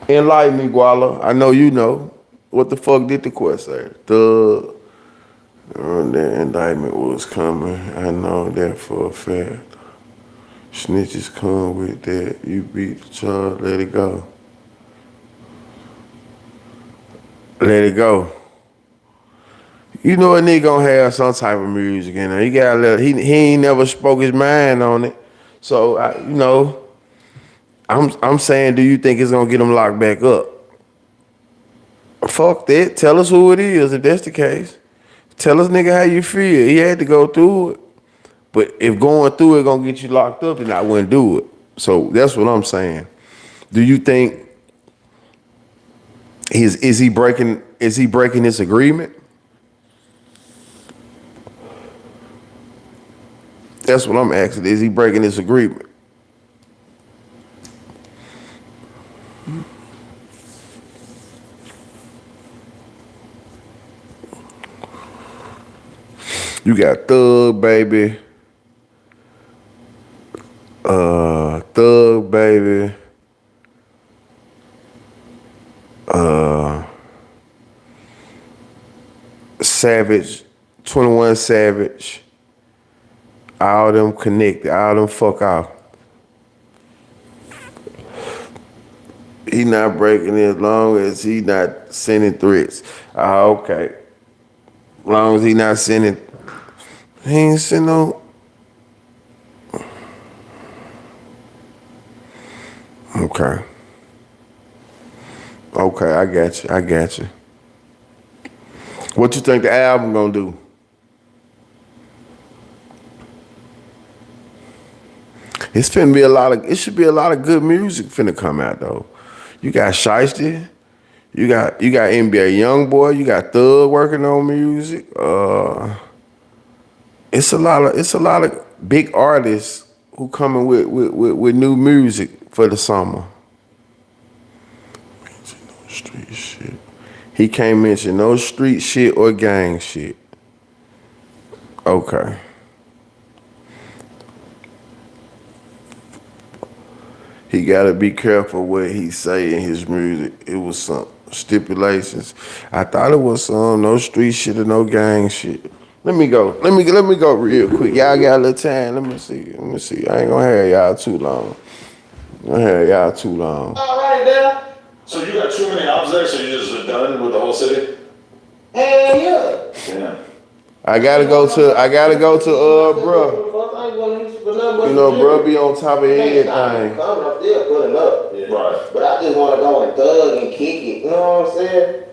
Enlighten me, Guala. I know you know. What the fuck did the court say? The indictment was coming. I know that for a fact. Snitches come with that. You beat the charge, let it go. Let it go. You know a nigga gonna have some type of music in there. He gotta let. He ain't never spoke his mind on it. So I'm saying, do you think it's gonna get him locked back up? Fuck that. Tell us who it is if that's the case. Tell us, nigga, how you feel. He had to go through it. But if going through it gonna get you locked up, then I wouldn't do it. So that's what I'm saying. Do you think is he breaking this agreement? That's what I'm asking. Is he breaking this agreement? You got Thug Baby. Thug Baby. Savage, 21 Savage. All them connected, all them fuck off. He not breaking it as long as he not sending threats. Okay. As long as he not sending, he ain't sending no. Okay. Okay, I got you. What you think the album gonna do? It should be a lot of good music finna come out though. You got Shiesty, you got NBA Youngboy, you got Thug working on music. It's a lot of big artists who coming with new music for the summer. Street shit. He can't mention no street shit or gang shit. Okay. He gotta be careful what he say in his music. It was some stipulations. I thought it was some no street shit or no gang shit. Let me go real quick. Y'all got a little time. Let me see. I ain't gonna have y'all too long. All right, there. So you got too many albums there, so you just done with the whole city? Hell yeah. Yeah. I gotta go to bruh. You know, bruh be on top of everything. I'm still pulling up. Yeah. Right. But I just want to go and thug and kick it. You know what I'm saying?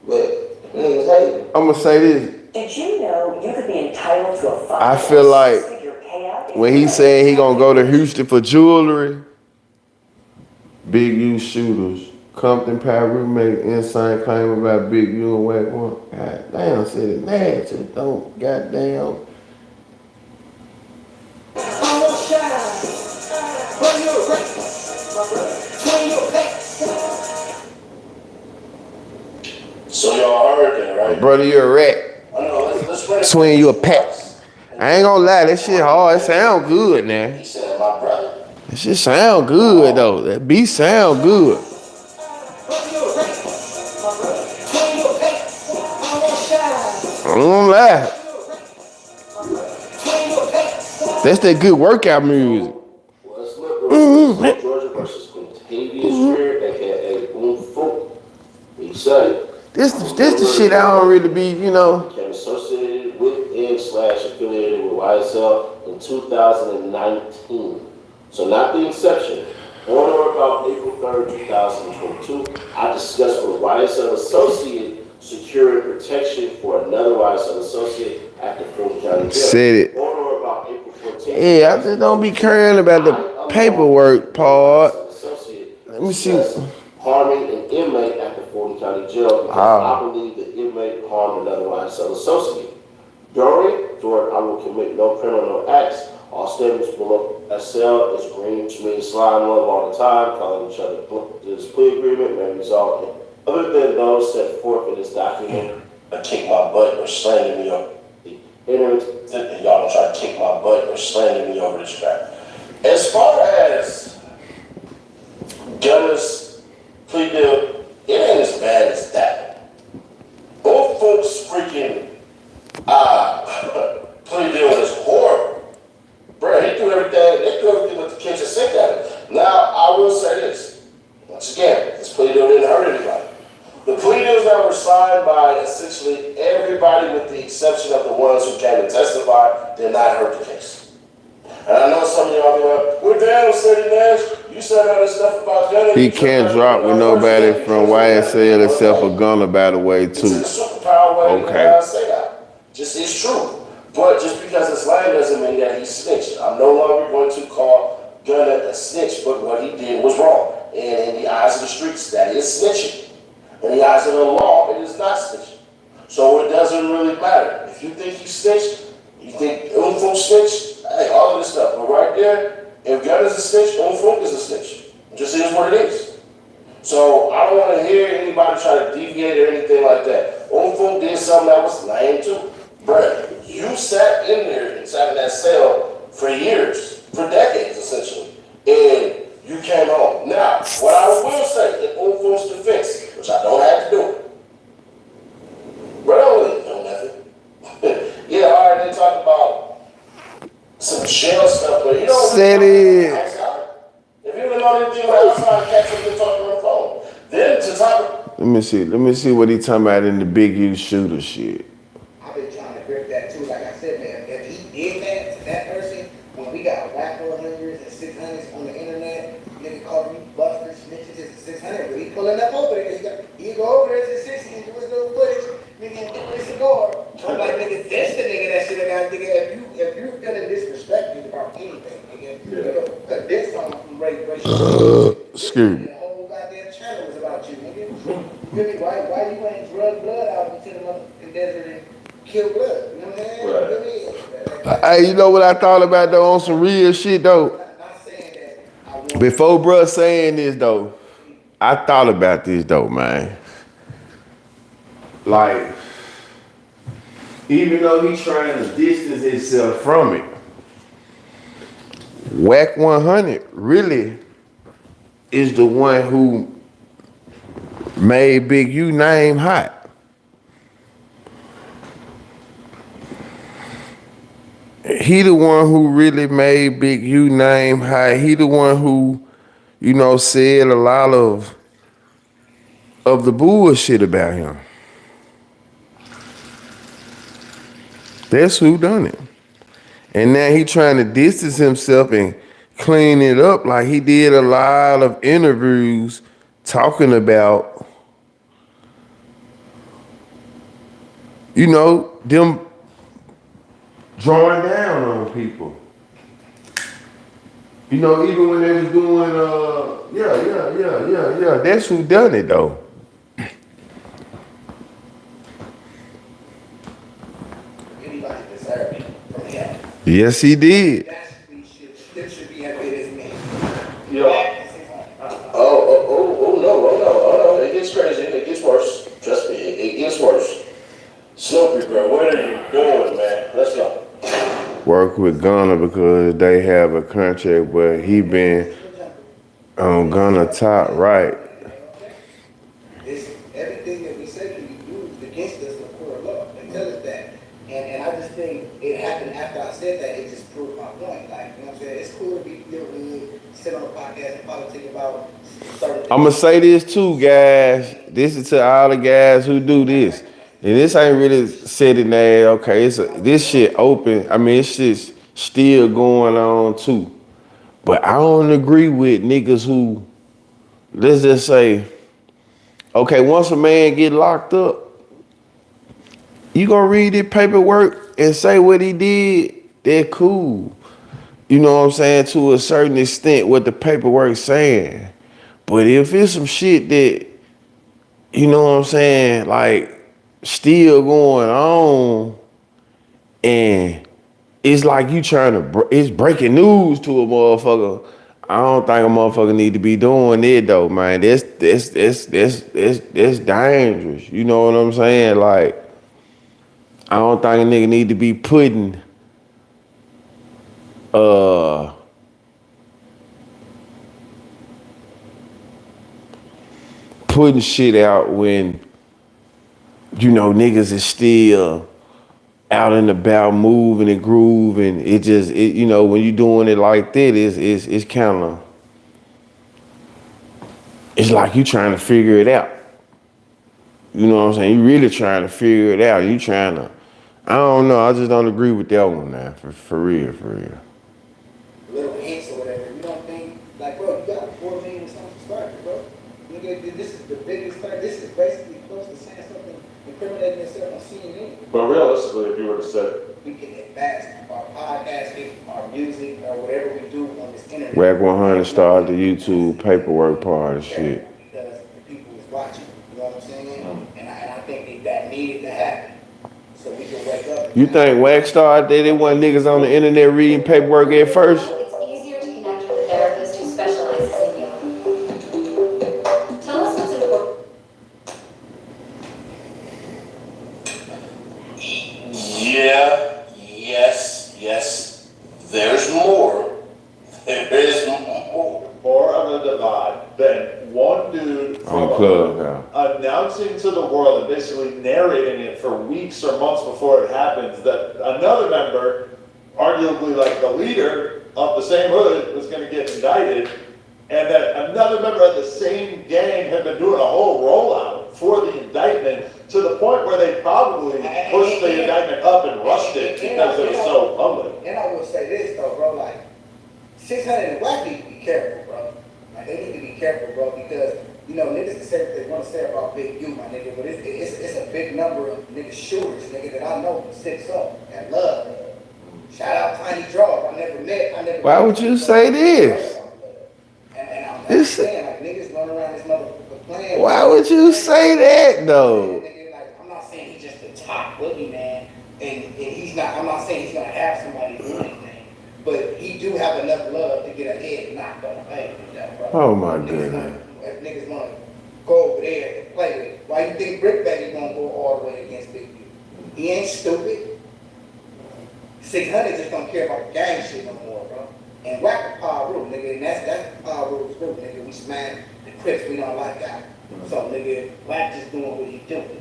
But niggas hate it. I'm gonna say this. Did you know you could be entitled to a fucking I feel like six-figure payout? when he said he gonna go to Houston for jewelry, Big U shooters, Compton Pyru make insane claim about Big U and Whack One. God damn, said it nasty. Don't goddamn. So y'all heard that right? Brother, you're a rat. I know, let's run it. Swing you a pack. I ain't gonna lie, that shit hard. It sound good now. He said, my brother. That shit sound good though. That beat sound good. I don't gonna lie. That's that good workout music. Well, it's not Georgia versus Quintavious Rear, aka Boom Folk. He said it. This the shit I don't really be, you know. Became associated with and/affiliated with YSL in 2019. So not the inception. On or about April 3rd, 2022, I discussed with YSL associate securing protection for another YSL associate at the Fulton County Jail. Said it. On or about April 14th. Yeah, I just don't be caring about the paperwork part. Let me see. Harming an inmate at the Fulton County Jail because I believe the inmate harmed another YSL associate. During, I will commit no criminal acts. All statements below SL is green to me, slime love all the time, calling each other. This plea agreement may result in other than those set forth in this document. Kick my butt or slandering me over. Y'all don't try to kick my butt or slandering me over the track. As far as Gunner's plea deal, it ain't as bad as that. Both folks freaking plea deal is horrible. Bro, they threw everything with the kitchen sink at it. Now, I will say this. Once again, this plea deal didn't hurt anybody. The plea deals that were signed by essentially everybody with the exception of the ones who came to testify did not hurt the case. And I know some of y'all be like, well, Daniel said it, Nash. You said all this stuff about Gunner. He can't drop with nobody from YSL except for Gunner, by the way, too. It's a superpower way to say that. Just it's true. But just because it's lying doesn't mean that he snitched. I'm no longer going to call Gunner a snitch, but what he did was wrong. And in the eyes of the streets, that is snitching. In the eyes of the law, it is not snitching. So it doesn't really matter. If you think he snitched, you think Umfunk snitched, hey, all of this stuff. But right there, if Gunner's a snitch, Umfunk is a snitch. It just is what it is. So I don't want to hear anybody try to deviate or anything like that. Umfunk did something that was lame too. Bruh, you sat in there and sat in that cell for years, for decades essentially, and you came home. Now, what I will say in Umfunk's defense, which I don't have to do, bro, I don't really know nothing. Yeah, all right, they talk about some jail stuff, but you don't really know outside. If you don't know anything about outside, catch up and talking on the phone. Then to talk. Let me see what he talking about in the Big U shooter shit. I've been trying to grip that too. Like I said, man, if he did that to that person, when we got whack 400s and 600s on the internet, nigga calling me busters, snitches is a 600, but he pulling up over there. He go over there to the 60 and do his little footage, nigga, and get his cigar. I'm like, nigga, that's the nigga that should have got, nigga, if you're gonna disrespect me about anything, nigga, nigga, put this on from racial. Excuse me. The whole goddamn channel was about you, nigga. You feel me? Why you ain't drug blood out into the motherfucking desert and kill blood? You know what I'm saying? Right. Hey, you know what I thought about though on some real shit though? Before bruh saying this though, I thought about this though, man. Like, even though he's trying to distance himself from it, Whack 100 really is the one who made Big U name hot. He the one who really made Big U name high. He the one who, you know, said a lot of the bullshit about him. That's who done it. And now he trying to distance himself and clean it up like he did a lot of interviews talking about, you know, them drawing down on people. You know, even when they was doing, that's who done it though. Anybody deserve it from him. Yes, he did. That should be as good as me. Oh, no, it gets crazy, it gets worse. Trust me, it gets worse. work with Gunna because they have a contract where he been on Gunna top right. It's everything that we say can be used against us in the court of law. They tell us that. And I just think it happened after I said that, it just proved my point. Like, you know what I'm saying? It's cool to be sit on a podcast and politic about certain things. I'm gonna say this too, guys. This is to all the guys who do this. And this ain't really said in there, okay, this shit open. I mean, it's just still going on too. But I don't agree with niggas who, let's just say, okay, once a man get locked up, you gonna read the paperwork and say what he did, they're cool. You know what I'm saying? To a certain extent, what the paperwork's saying. But if it's some shit that, you know what I'm saying, like, still going on, and it's like you trying to, it's breaking news to a motherfucker. I don't think a motherfucker need to be doing it though, man. That's dangerous. You know what I'm saying? Like, I don't think a nigga need to be putting shit out when, you know, niggas is still out and about moving and grooving. It just, you know, when you doing it like that, it's kind of, it's like you trying to figure it out. You know what I'm saying? You really trying to figure it out. You trying to, I don't know. I just don't agree with that one now. For real. Little hints or whatever. You don't think, like, bro, you got 4 million something subscribers, bro. Nigga, this is the biggest thing. This is basically close to saying something incriminating yourself on CNN. But realistically, if you were to say, We can advance our podcasting, our music, or whatever we do on this internet. Rack 100 started the YouTube paperwork part of shit. Because the people is watching, you know what I'm saying? And I think that needed to happen. So we can wake up. You think Wack started that? They want niggas on the internet reading paperwork at first? It's easier to connect with a therapist who specializes in you. Tell us what's important. Yeah, yes. There's more. There is more. more of a divide than one dude On Club, announcing to the world and basically narrating it for weeks or months before it happens that another member, arguably like the leader of the same hood, was going to get indicted, and that another member of the same gang had been doing a whole rollout for the indictment to the point where they probably pushed the indictment up and rushed it because it was so public. And I will say this though, bro, like 600 and Wack need to be careful, bro. Like they need to be careful, bro, because you know niggas can say what they want to say about Big U, my nigga, but it's a big number of niggas shooters, nigga, that I know sits up and love. Shout out Tiny Draw. I never met. Why would you say this? And I'm saying, like, niggas running around this motherfucker playing. Why would you say that, though? Like, I'm not saying he's just the top boogeyman, and he's not, I'm not saying he's gonna have somebody do anything, but he do have enough love to get a head knocked on the head, bro. Oh, my goodness. If niggas wanna go over there and play with it, why you think Brickback gonna go all the way against Big U? He ain't stupid. 600 just don't care about the gang shit no more, bro. And Wack the power rule, nigga, and that's the power rule's rule, nigga. We smash the Crips, we don't like that. So, nigga, Wack just doing what he doing.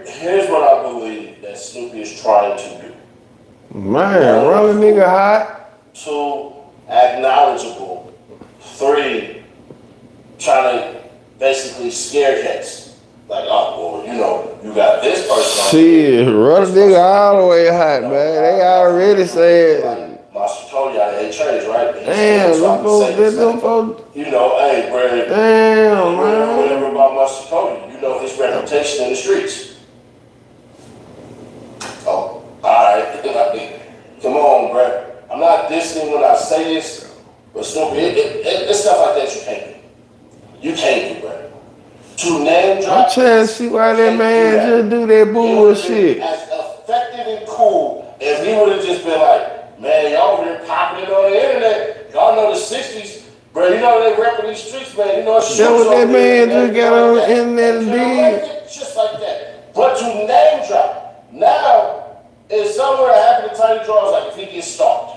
Here's what I believe that Snoopy is trying to do. Man, run a nigga hot. 2, act knowledgeable. 3, trying to basically scare cats. Like, oh, well, you know, you got this person. Shit, run a nigga all the way hot, man. They already said. Master told y'all they trades, right? Damn, them folks. You know, hey, bro. Damn, man. Whatever about Master Cody, you know his reputation in the streets. Oh, alright. Come on, bro. I'm not dissing when I say this, but Snoopy, it's stuff like that you can't do. You can't do, bro. To name drop. I'm trying to see why that man just do that bullshit. As effective and cool if he would have just been like, man, y'all over there popping it on the internet. Y'all know the 60s, bro. You know they repping these streets, man. You know it's that what that man just got on the internet and did. Just like that. But to name drop, now if somewhere happened to Tiny Charles, like if he gets stalked,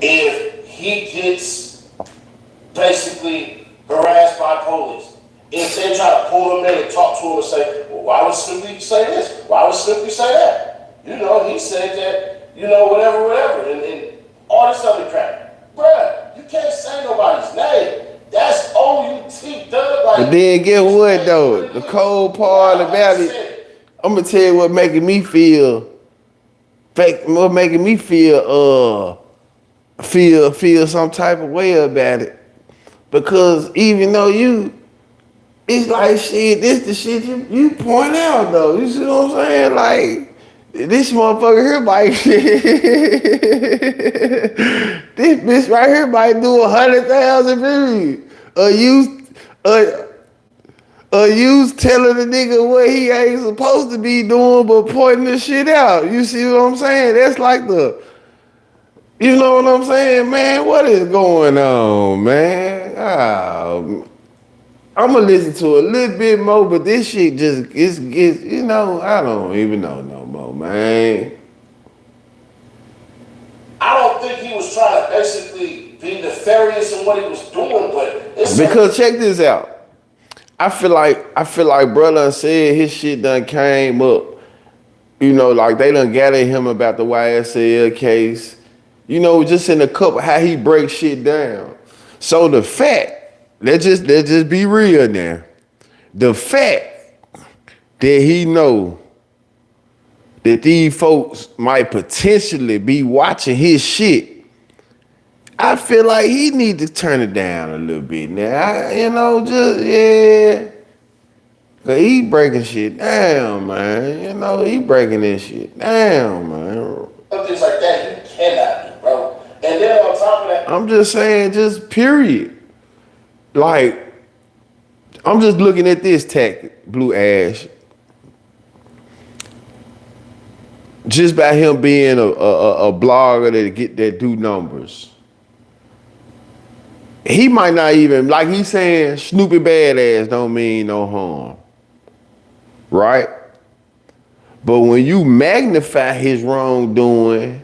if he gets basically harassed by police, if they try to pull him in and talk to him and say, well, why would Snoopy say this? Why would Snoopy say that? You know, he said that, you know, whatever, and all this other crap. Bruh, you can't say nobody's name. That's OUT, Doug. Like, but then get what though? The cold part about it, I'm gonna tell you what making me feel what making me feel some type of way about it. Because even though it's like shit, this the shit you point out though. You see what I'm saying? Like this motherfucker here might this bitch right here might do 100,000 views. You telling the nigga what he ain't supposed to be doing but pointing this shit out. You see what I'm saying? That's like you know what I'm saying, man? What is going on, man? I'm gonna listen to a little bit more, but this shit just it's you know, I don't even know no more, man. I don't think he was trying to basically be nefarious in what he was doing, but it's Because check this out. I feel like brother said his shit done came up. You know, like they done gathered him about the YSL case. You know, just in the cup how he breaks shit down. So the fact, let's just be real now. The fact that he know that these folks might potentially be watching his shit, I feel like he need to turn it down a little bit now. Cause he breaking shit down, man. You know, he breaking this shit down, man. things like that you cannot do, bro. And then on top of that, I'm just saying, just period. Like, I'm just looking at this tactic, Blue Ash. Just by him being a blogger that do numbers. He might not even, like he's saying, Snoopy badass don't mean no harm. Right? But when you magnify his wrongdoing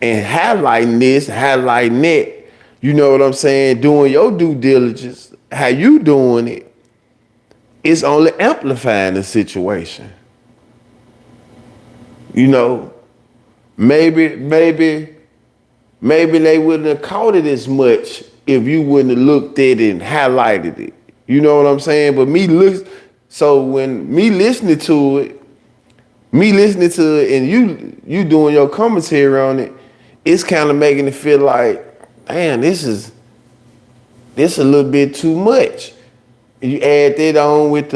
and highlighting this, highlighting that, you know what I'm saying, doing your due diligence, how you doing it, it's only amplifying the situation. You know, maybe they wouldn't have caught it as much if you wouldn't have looked at it and highlighted it. You know what I'm saying? But when me listening to it and you doing your commentary on it, it's kind of making it feel like, damn, this a little bit too much. You add that on with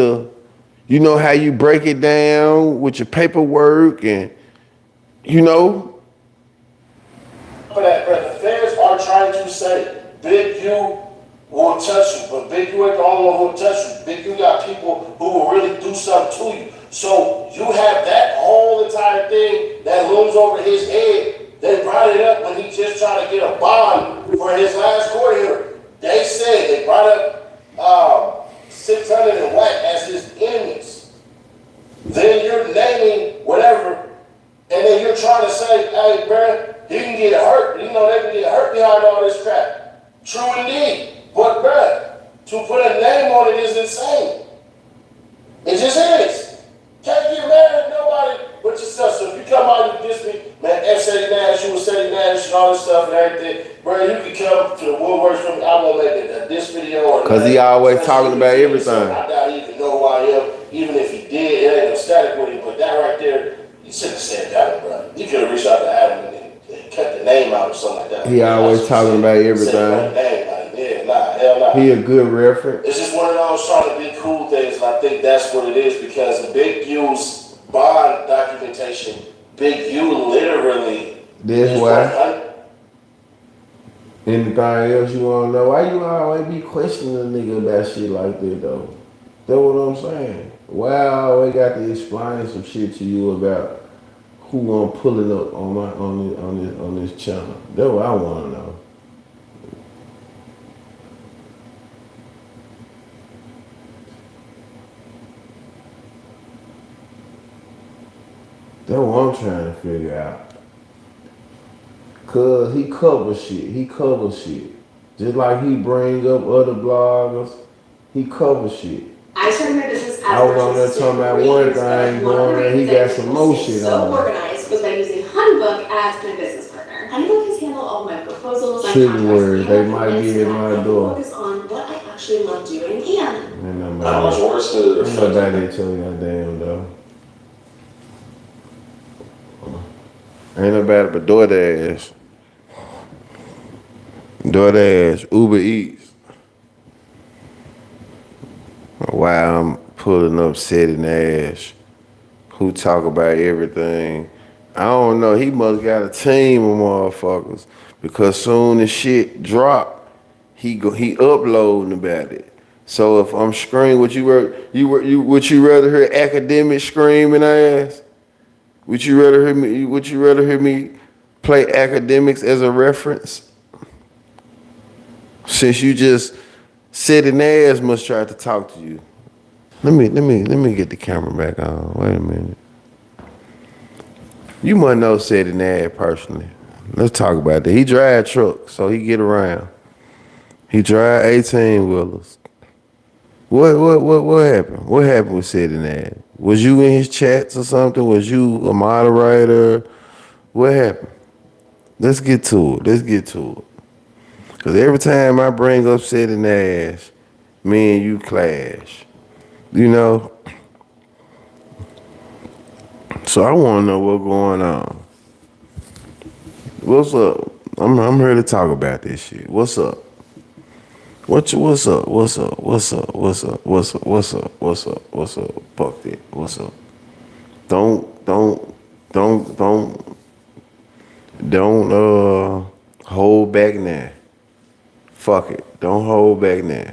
you know how you break it down with your paperwork and, you know. for that, but the feds are trying to say, Big U will touch you, but Big U ain't the only one who will touch you. Big U got people who will really do something to you. So you have that whole entire thing that looms over his head. They brought it up when he just tried to get a bond for his last court hearing. They said they brought up 600 and whack as his enemies. Then you're naming whatever, and then you're trying to say, hey, bruh, he can get hurt. You know, they can get hurt behind all this crap. True indeed. But, bruh, to put a name on it is insane. It just is. Can't get mad at nobody but yourself. So if you come out and diss me, man, F. Nash, you was Sadie Nash and all this stuff and everything, bro, you can come to the Woodworks from me. I won't make this video or Because he always talking about everything. I doubt he even know who I am. Even if he did, it ain't no static with him. But that right there, you should have said that, bro. You could have reached out to Adam and cut the name out or something like that. He always talking about everything. Hell nah. He a good reference. It's just one of those trying to be cool things, and I think that's what it is because the Big U's bond documentation, Big U literally. That's why. Anything else you want to know? Why you always be questioning a nigga about shit like that though? That's what I'm saying. Why I always got to explain some shit to you about who I'm pulling up on this channel? That's what I want to know. That's what I'm trying to figure out. Cause he covers shit. He covers shit. Just like he bring up other bloggers, he covers shit. I started my business as I was on there talking about one thing going on, he got some more shit so on. organized was by using Honeybook as my business partner. Honeybook has handled all my proposals and Trigger contracts. word, they might be at my door. Focus on what I actually love doing and How much worse did it affect? Nobody tell you damn though. Ain't nobody but DoorDash. DoorDash, Uber Eats. While I'm pulling up setting ass, who talk about everything. I don't know, he must got a team of motherfuckers. Because soon as shit drop, he uploading about it. So if I'm screaming, would you rather hear academics screaming ass? Would you rather hear me play academics as a reference? Since you just sitting ass must try to talk to you. Let me get the camera back on. Wait a minute. You must know sitting ass personally. Let's talk about that. He drive trucks, so he get around. He drive 18 wheelers. What happened? What happened with sitting ass? Was you in his chats or something? Was you a moderator? What happened? Let's get to it. Because every time I bring up sitting ass, me and you clash. You know? So I want to know what's going on. What's up? I'm here to talk about this shit. What's up? What's up? Fuck that. What's up? Don't hold back now. Fuck it. Don't hold back now.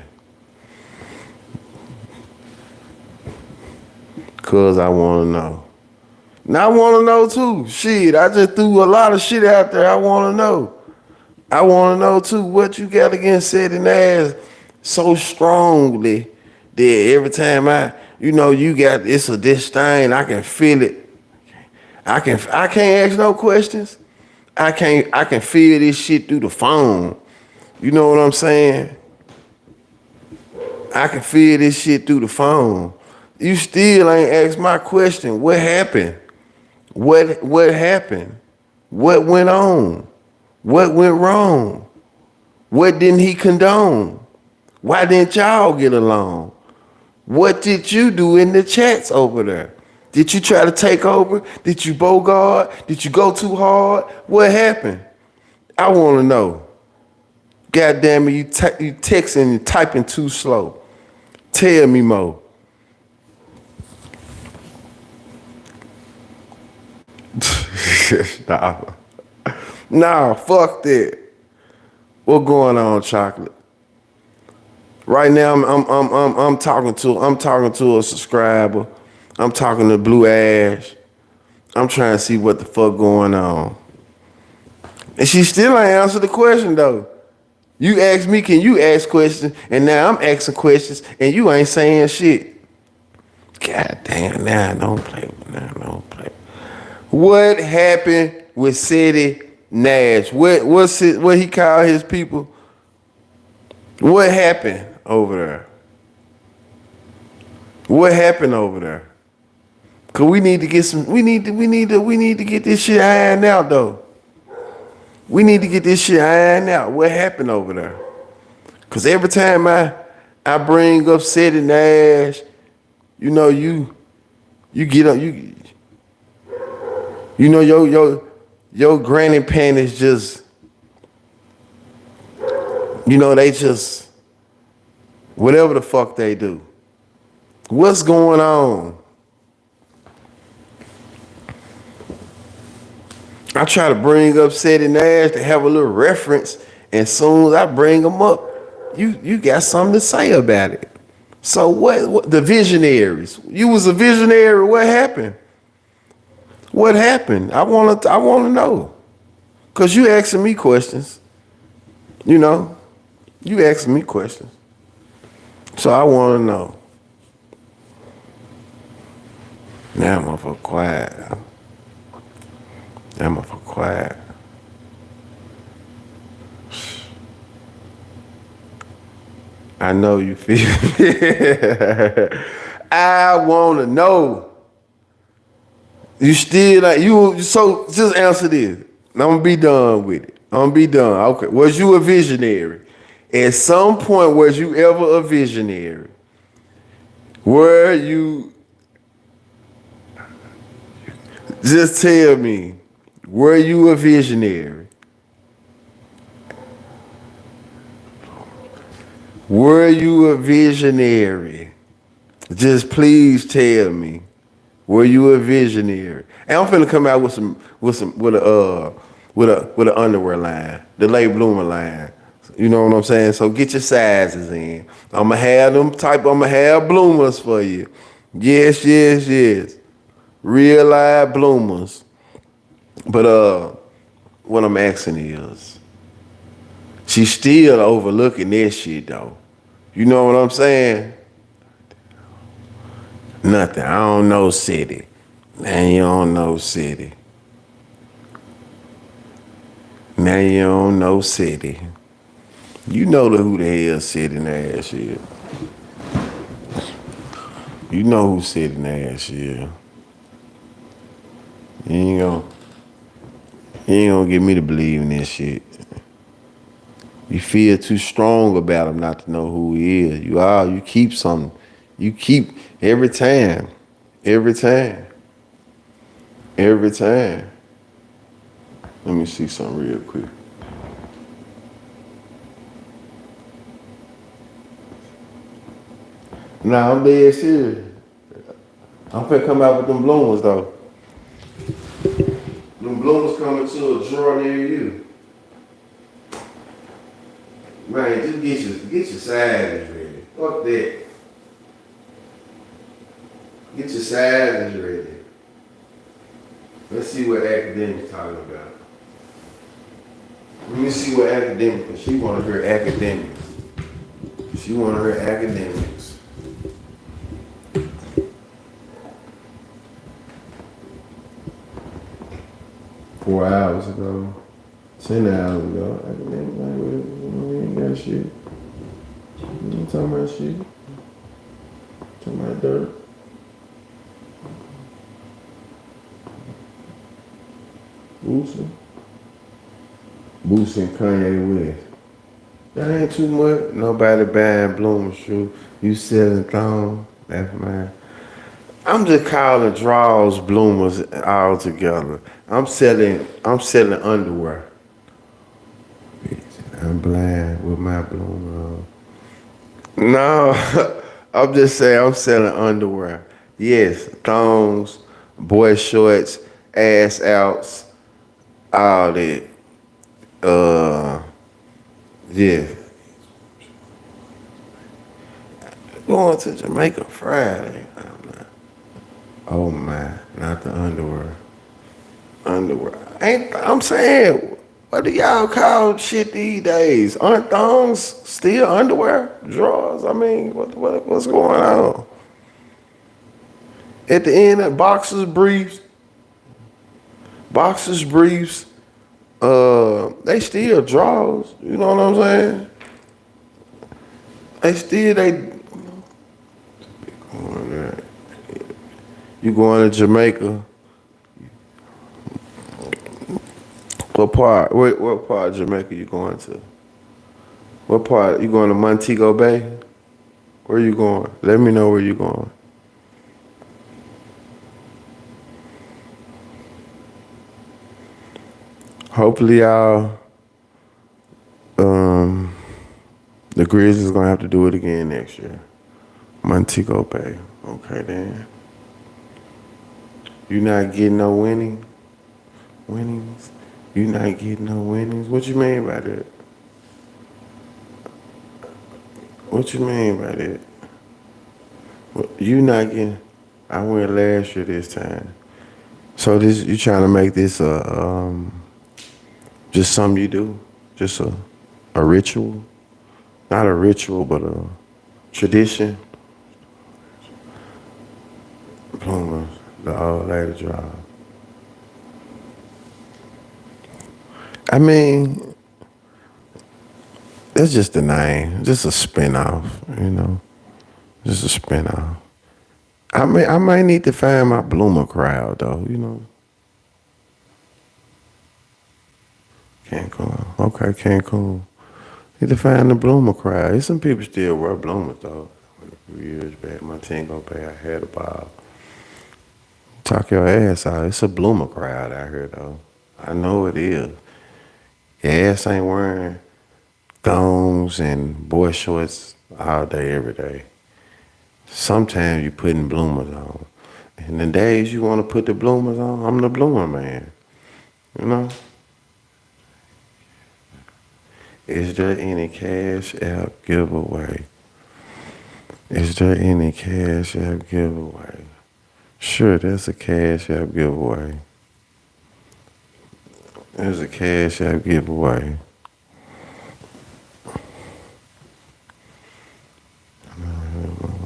Cause I wanna know. Now I wanna know too. Shit, I just threw a lot of shit out there. I wanna know. I wanna know too what you got against setting ass so strongly that every time you got it's a disdain, I can feel it. I can't ask no questions. I can feel this shit through the phone. You know what I'm saying? I can feel this shit through the phone. You still ain't asked my question. What happened? What happened? What went on? What went wrong? What didn't he condone? Why didn't y'all get along? What did you do in the chats over there? Did you try to take over? Did you bogart? Did you go too hard? What happened? I want to know. God damn it, you texting and typing too slow. Tell me more. Nah, fuck that. What going on, chocolate? Right now, I'm talking to a subscriber. I'm talking to Blue Ash. I'm trying to see what the fuck going on. And she still ain't answered the question though. You asked me, can you ask questions? And now I'm asking questions, and you ain't saying shit. God damn, now don't play. What happened with City Nash? What he called his people? What happened over there? What happened over there? Cause we need to get this shit ironed out though. We need to get this shit ironed out. What happened over there? Cause every time I bring up City Nash, you know you get up you know your granny panties just they just whatever the fuck they do. What's going on? I try to bring up City Nash to have a little reference, and as soon as I bring them up, you got something to say about it. So what the visionaries? You was a visionary. What happened? What happened? I want to know. Cause you asking me questions. You asking me questions. So I want to know. Now I'm motherfucker quiet. That motherfucker quiet. I know you feel me. I wanna know. You still like you so just answer this. I'm gonna be done with it. I'm gonna be done. Okay. Was you a visionary? At some point, was you ever a visionary? Were you just tell me, were you a visionary? Were you a visionary? Just please tell me. Were you a visionary? And I'm finna come out with an underwear line, the late bloomer line. You know what I'm saying? So get your sizes in. I'ma have bloomers for you. Yes, yes, yes. Real live bloomers. But what I'm asking is, she's still overlooking that shit though. You know what I'm saying? Nothing. I don't know city. Now you don't know city. Now you don't know city. You know who the hell sitting ass is. You know who sitting ass is. You ain't gonna get me to believe in this shit. You feel too strong about him not to know who he is. You keep something. You keep every time. Every time. Every time. Let me see something real quick. Nah, I'm dead serious. I'm finna come out with them bloomers though. Them bloomers coming to a drawer near you. Man, just get your sizes ready. Fuck that. Get your sizes ready. Let's see what academics talking about. Let me see what academics. She wanna hear academics. She wanna hear academics. Four hours ago. 10 hours ago. We ain't got shit. We ain't talking about shit. Talking about dirt. Boosting Kanye West. That ain't too much. Nobody buying Bloom's shoe. You selling thong. That's mine. I'm just calling draws bloomers all together. I'm selling underwear. I'm blind with my bloomer on. No, I'm just saying I'm selling underwear. Yes, thongs, boy shorts, ass outs, all that. Yeah. Going to Jamaica Friday. Oh my, not the underwear. Underwear. I'm saying, what do y'all call shit these days? Aren't thongs still underwear? Drawers? I mean, what's going on? At the end of boxers briefs, they still drawers. You know what I'm saying? You going to Jamaica? What part? What part of Jamaica you going to? What part? You going to Montego Bay? Where you going? Let me know where you going. Hopefully y'all, the Grizzlies gonna have to do it again next year. Montego Bay. Okay then. You not getting no winnings? You not getting no winnings? What you mean by that? What you mean by that? You not getting, I went last year this time. So this, you trying to make this just something you do? Just a ritual? Not a ritual, but a tradition? Plumbers, the old lady job. I mean, it's just a name, just a spinoff, you know, just a spinoff. I might need to find my bloomer crowd though, you know. Cancun, okay, Cancun. Need to find the bloomer crowd. There's some people still wear bloomers though. A few years back, my team go pay. I had a bob. Talk your ass out. It's a bloomer crowd out here though. I know it is. Your ass ain't wearing thongs and boy shorts all day, every day. Sometimes you putting bloomers on. And the days you want to put the bloomers on, I'm the bloomer man. You know? Is there any cash app giveaway? Is there any cash app giveaway? Sure, there's a cash app giveaway. There's a cash app giveaway.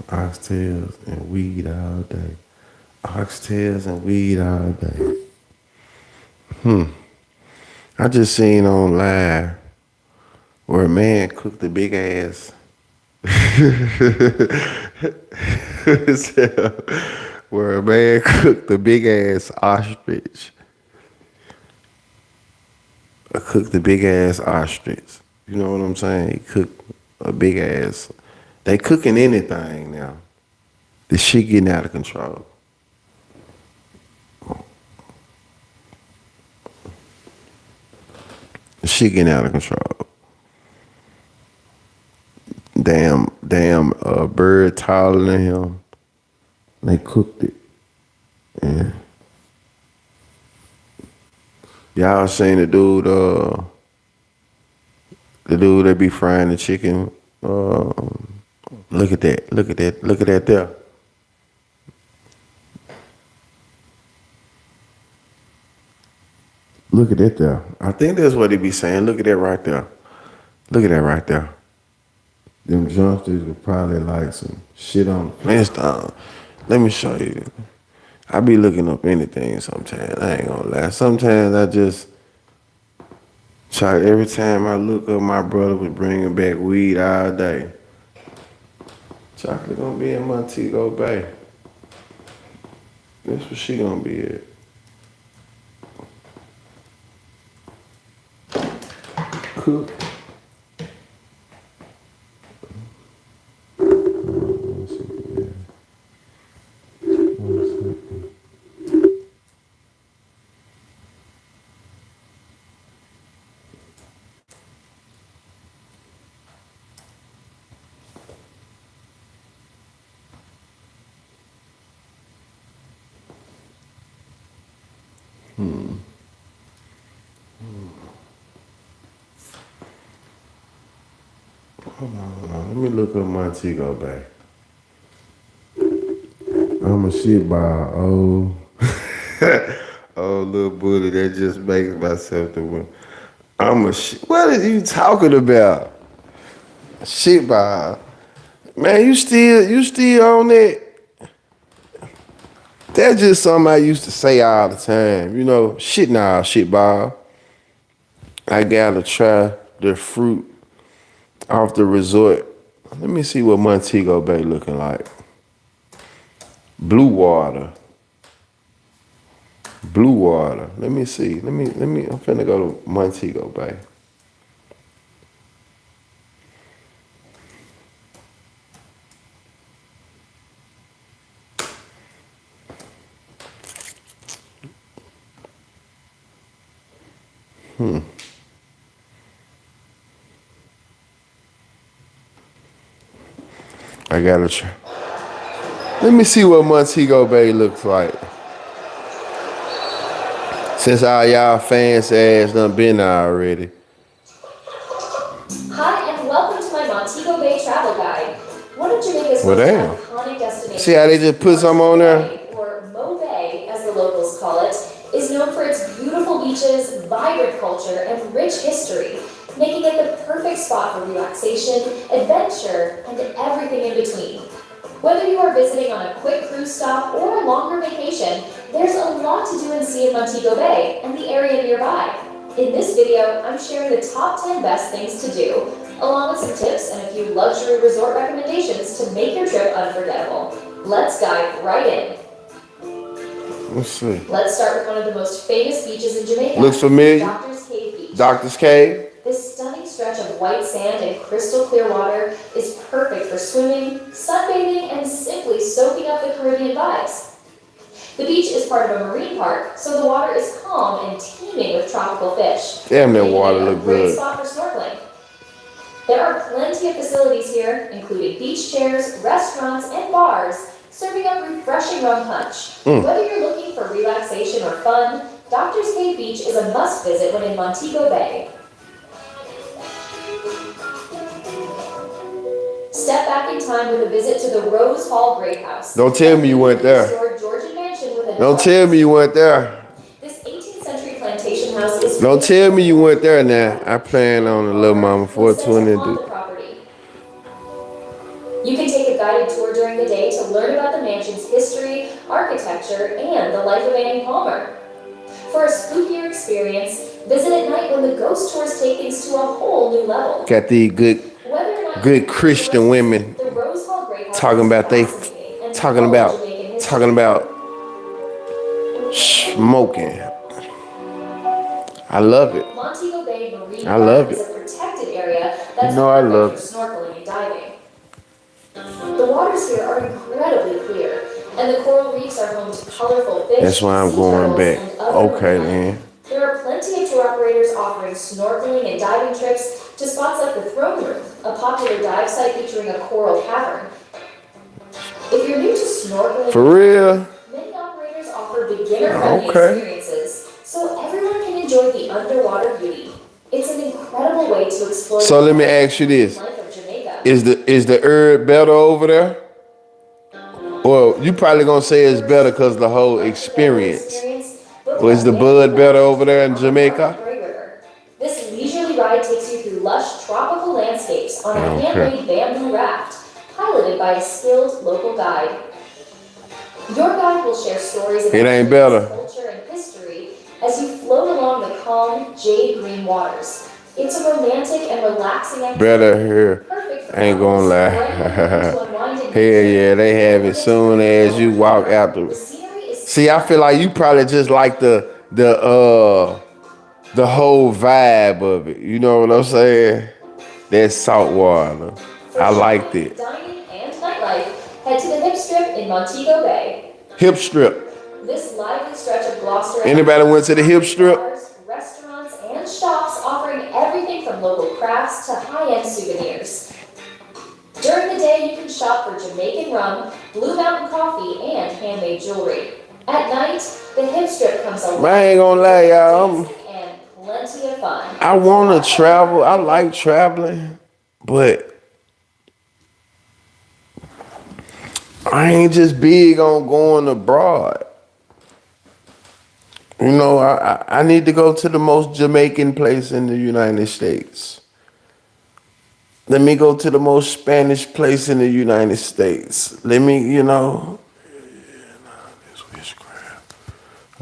Oxtails and weed all day. Oxtails and weed all day. I just seen on live where a man cooked a big ass. Where a man cooked a big ass ostrich. Cooked a big ass ostrich. You know what I'm saying? He cooked a big ass. They cooking anything now. The shit getting out of control. The shit getting out of control. Damn bird taller than him. They cooked it. Yeah. Y'all seen the dude that be frying the chicken? Look at that there. Look at that there. I think that's what he be saying. Look at that right there. Look at that right there. Them jumpsters could probably like some shit on Flintstone. Let me show you. I be looking up anything sometimes. I ain't gonna lie. Sometimes I just try. Every time I look up, my brother was bringing back weed all day. Chocolate gonna be in Montego Bay. That's where she gonna be at. Cook. Hold on. Let me look up Montego Bay. I'm a shit by old little bully that just makes myself the one. I'm a shit. What are you talking about? Shit by. Man, you still on that? That's just something I used to say all the time. You know, shit nah, shit by. I gotta try the fruit off the resort. Let me see what Montego Bay looking like. Blue water. Let me see. Let me. I'm finna go to Montego Bay. I gotta try. Let me see what Montego Bay looks like. Since all y'all fans ass done been there already. Hi, and welcome to my Montego Bay travel guide. One of Jamaica's Well, most damn. iconic destinations. See how they just put something on there? Or Mo Bay, as the locals call it, is known for its beautiful beaches, vibrant culture, and rich history, making it the perfect spot for relaxation, adventure, and everything in between. Whether you are visiting on a quick cruise stop or a longer vacation, there's a lot to do and see in Montego Bay and the area nearby. In this video, I'm sharing the top 10 best things to do, along with some tips and a few luxury resort recommendations to make your trip unforgettable. Let's dive right in. Let's see. Let's start with one of the most famous beaches in Jamaica. Looks familiar. Doctor's Cave Beach. Doctor's Cave. This stunning stretch of white sand and crystal clear water is perfect for swimming, sunbathing, and simply soaking up the Caribbean vibes. The beach is part of a marine park, so the water is calm and teeming with tropical fish. Damn, that water look Great good. spot for snorkeling. There are plenty of facilities here, including beach chairs, restaurants, and bars, serving up refreshing rum punch. Whether you're looking for relaxation or fun, Doctor's Cave Beach is a must visit when in Montego Bay. Step back in time with a visit to the Rose Hall Great House. Don't tell me you went there. Historic Georgian mansion with a Don't tell me you went there. This 18th century plantation house is Don't tell me you went there now. I plan on a little mama 420 on the to property. You can take a guided tour during the day to learn about the mansion's history, architecture, and the life of Annie Palmer. For a spookier experience, visit at night when the ghost tours take things to a whole new level. got these good Christian women The Rose Hall Great House talking is about fascinating and full of Jamaican history. smoking. I love it. Montego Bay Marine I love Park is it. a protected area that's I perfect love for it. snorkeling and diving. The waters here are incredibly clear, and the coral reefs are home to colorful fish. That's why I'm sea going turtles, back. and other Okay, marine life. then. There are plenty of tour operators offering snorkeling and diving trips to spots like the Throne Room, a popular dive site featuring a coral cavern. If you're new to snorkeling, For real? many operators offer beginner-friendly Okay. experiences, so everyone can enjoy the underwater beauty. It's an incredible way to explore So the let me ask you this. life of Jamaica. Is the herb better over there? Well, you probably gonna say it's better because the whole experience. Or is the bud better over there in Jamaica? This leisurely ride takes you through lush tropical landscapes on a Okay. handmade bamboo raft, piloted by a skilled local guide. Your guide will share stories about It ain't Jamaica's better. culture and history as you float along the calm, jade green waters. It's a romantic and relaxing activity. Better here. Perfect for I ain't gonna couples lie. or anyone to unwind in Hell yeah, they have it soon as you walk out the. The scenery is See, I feel like you probably just like the whole vibe of it. You know what I'm saying? That salt water. I liked it. dining and nightlife. Head to the Hip Strip in Montego Bay. Hip strip. This lively stretch of Gloucester. Anybody went to the Hip Strip? Bars, restaurants, and shops offering everything from local crafts to high-end souvenirs. During the day, you can shop for Jamaican rum, Blue Mountain coffee, and handmade jewelry. At night, the Hip Strip comes alive. I ain't gonna lie, y'all. and plenty of fun. I want to travel. I like traveling, but I ain't just big on going abroad. You know, I need to go to the most Jamaican place in the United States. Let me go to the most Spanish place in the United States. Let me, you know. This witchcraft.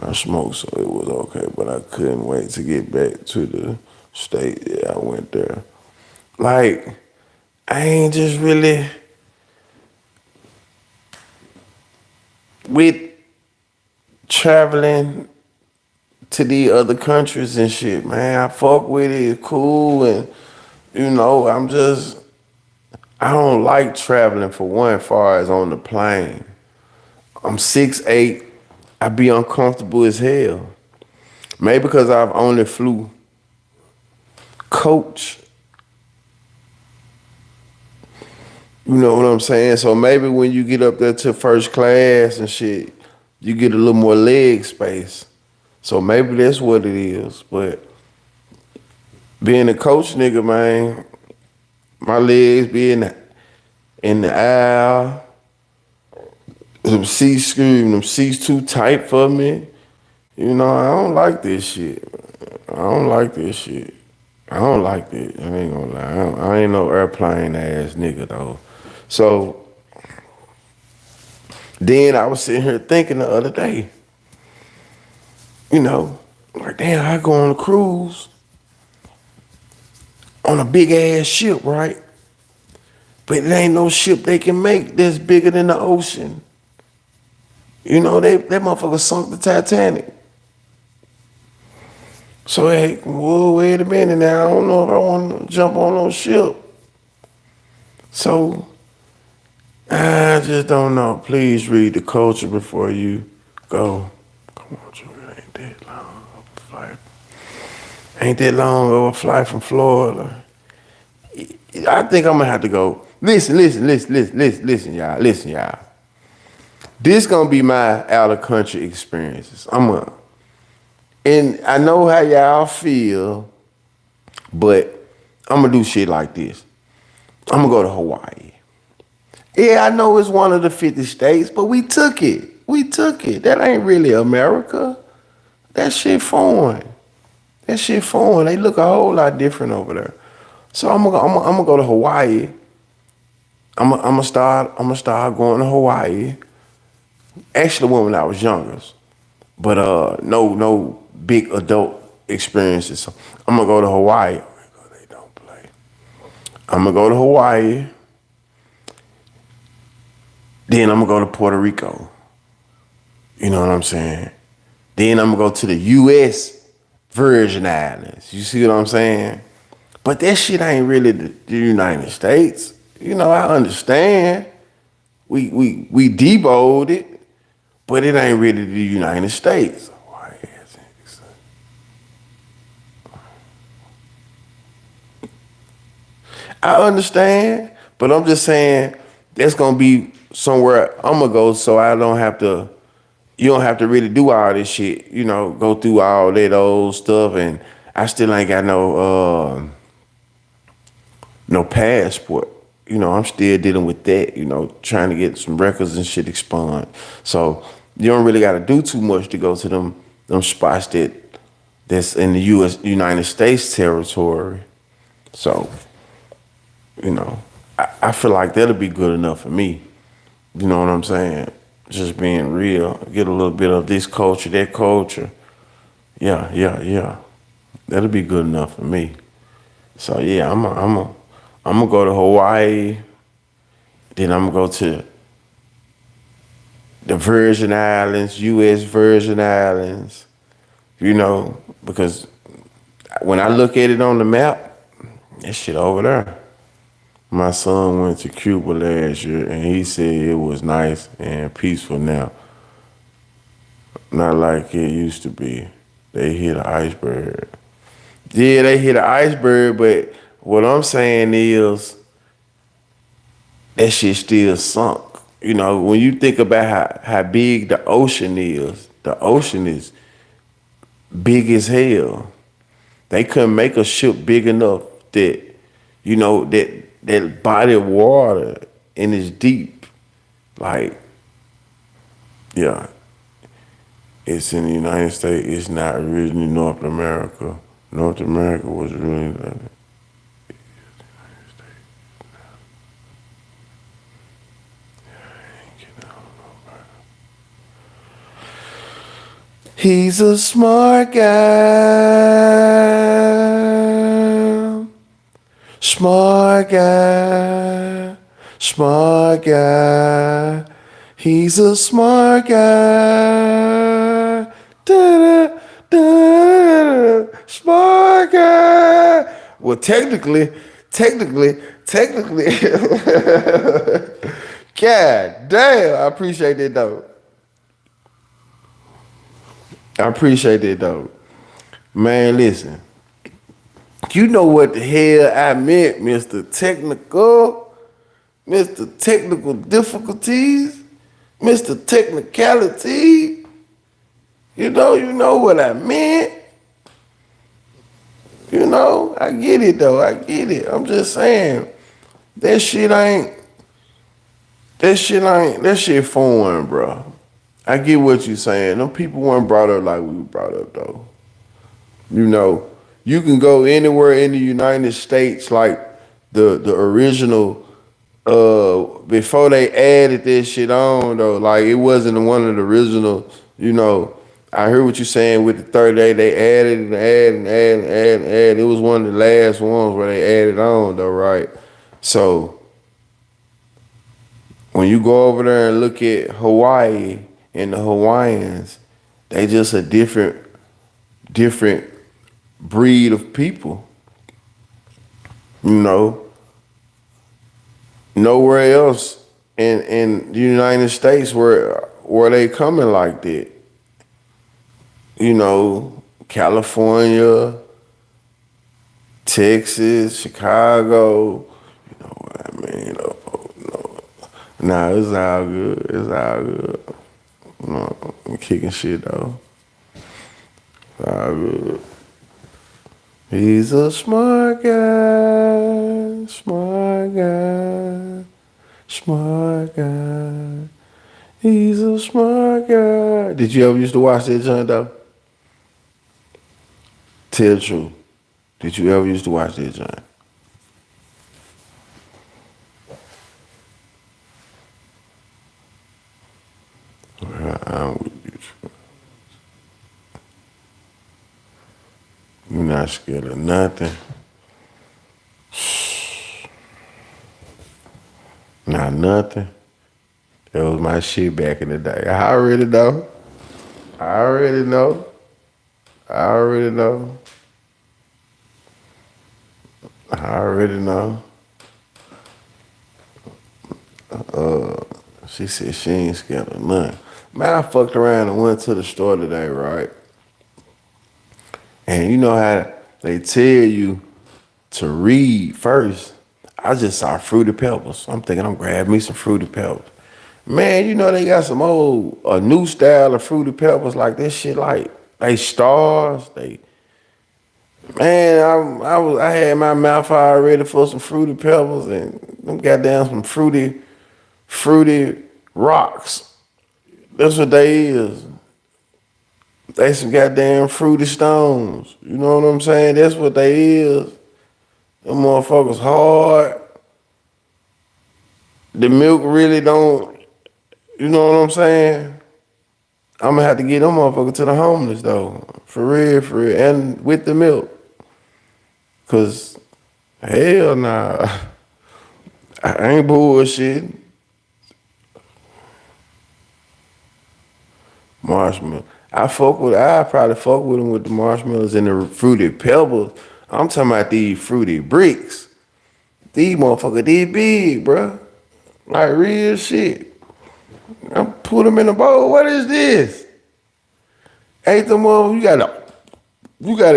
I smoked, so it was okay, but I couldn't wait to get back to the state. Yeah, I went there. Like, I ain't just really with traveling to the other countries and shit, man. I fuck with it, it's cool, and you know, I don't like traveling for one, far as on the plane. I'm 6'8", I be uncomfortable as hell. Maybe because I've only flew coach. You know what I'm saying? So maybe when you get up there to first class and shit, you get a little more leg space. So maybe that's what it is. But being a coach nigga, man, my legs be in the aisle. Them seats screaming, them seats too tight for me. You know, I don't like this shit. I don't like this. I ain't gonna lie. I ain't no airplane ass nigga though. So then I was sitting here thinking the other day, you know, Like, damn, I go on a cruise on a big ass ship, right? But it ain't no ship they can make that's bigger than the ocean. You know, that motherfucker sunk the Titanic. So, hey, whoa, wait a minute now. I don't know if I want to jump on no ship. So, I just don't know. Please read the culture before you go. Come on, Drew, it ain't that long of a flight. Ain't that long of a flight from Florida. I think I'm gonna have to go. Listen, y'all. Listen, y'all. This gonna be my out of country experiences. And I know how y'all feel, but I'm gonna do shit like this. I'm gonna go to Hawaii. Yeah, I know it's one of the 50 states, but we took it. We took it. That ain't really America. That shit foreign. That shit foreign. They look a whole lot different over there. So I'm gonna go to Hawaii. I'm gonna start going to Hawaii. Actually, when I was younger, but no big adult experiences. So I'm gonna go to Hawaii. They don't play. I'm gonna go to Hawaii. Then I'm gonna go to Puerto Rico. You know what I'm saying? Then I'm gonna go to the U.S. Virgin Islands. You see what I'm saying? But that shit ain't really the United States. You know, I understand. We deboed it, but it ain't really the United States. Why is it? I understand, but I'm just saying that's gonna be somewhere I'm gonna go, so I don't have to. You don't have to really do all this shit. You know, go through all that old stuff, and I still ain't got no passport. You know, I'm still dealing with that, you know, trying to get some records and shit expunged. So you don't really got to do too much to go to them spots that's in the United States territory. So, you know, I feel like that'll be good enough for me. You know what I'm saying? Just being real, get a little bit of this culture, that culture. Yeah. That'll be good enough for me. So yeah, I'm gonna go to Hawaii. Then I'm gonna go to the Virgin Islands, U.S. Virgin Islands. You know, because when I look at it on the map, that shit over there. My son went to Cuba last year, and he said it was nice and peaceful now. Not like it used to be. They hit an iceberg. Yeah, they hit an iceberg, but what I'm saying is that shit still sunk. You know, when you think about how big the ocean is big as hell. They couldn't make a ship big enough that, you know, that body of water and it's deep. Like, yeah, it's in the United States. It's not originally North America. North America was really He's a smart guy. Smart guy. Smart guy. He's a smart guy. Da-da, da-da, smart guy. Well, technically. God damn, I appreciate that though. Man, listen. You know what the hell I meant, Mr. Technical? Mr. Technical difficulties? Mr. Technicality? You know what I meant? You know, I get it though, I'm just saying, that shit foreign, bro. I get what you're saying. Them people weren't brought up like we were brought up though. You know, you can go anywhere in the United States like the original, before they added this shit on though, like it wasn't one of the original, you know, I heard what you're saying with the 30 day. They added and added and added and added and added. It was one of the last ones where they added on though, right? So when you go over there and look at Hawaii and the Hawaiians, they just a different breed of people. You know, nowhere else in the United States where they coming like that. You know, California, Texas, Chicago. You know what I mean? Nah, it's all good. It's all good. No, I'm kicking shit though. It's all good. He's a smart guy, smart guy, smart guy. He's a smart guy. Did you ever used to watch that joint though? Tell the truth. Did you ever used to watch that joint? I'm with you. You're not scared of nothing. Not nothing. That was my shit back in the day. I already know. I already know. I already know. I already know. She said she ain't scared of nothing. Man, I fucked around and went to the store today, right? And you know how they tell you to read first. I just saw Fruity Pebbles. I'm thinking I'm grabbing me some Fruity Pebbles. Man, you know they got some a new style of Fruity Pebbles like this shit like they stars. Man, I had my mouth already for some Fruity Pebbles and them goddamn some fruity rocks. That's what they is. They some goddamn fruity stones. You know what I'm saying? That's what they is. Them motherfuckers hard. The milk really don't, you know what I'm saying? I'm gonna have to get them motherfuckers to the homeless though. For real. And with the milk. Cause hell nah. I ain't bullshit. Marshmallow. I probably fuck with them with the marshmallows and the fruity pebbles. I'm talking about these fruity bricks. These motherfuckers, they big, bruh. Like real shit. I put them in a bowl. What is this? Ate them all. You gotta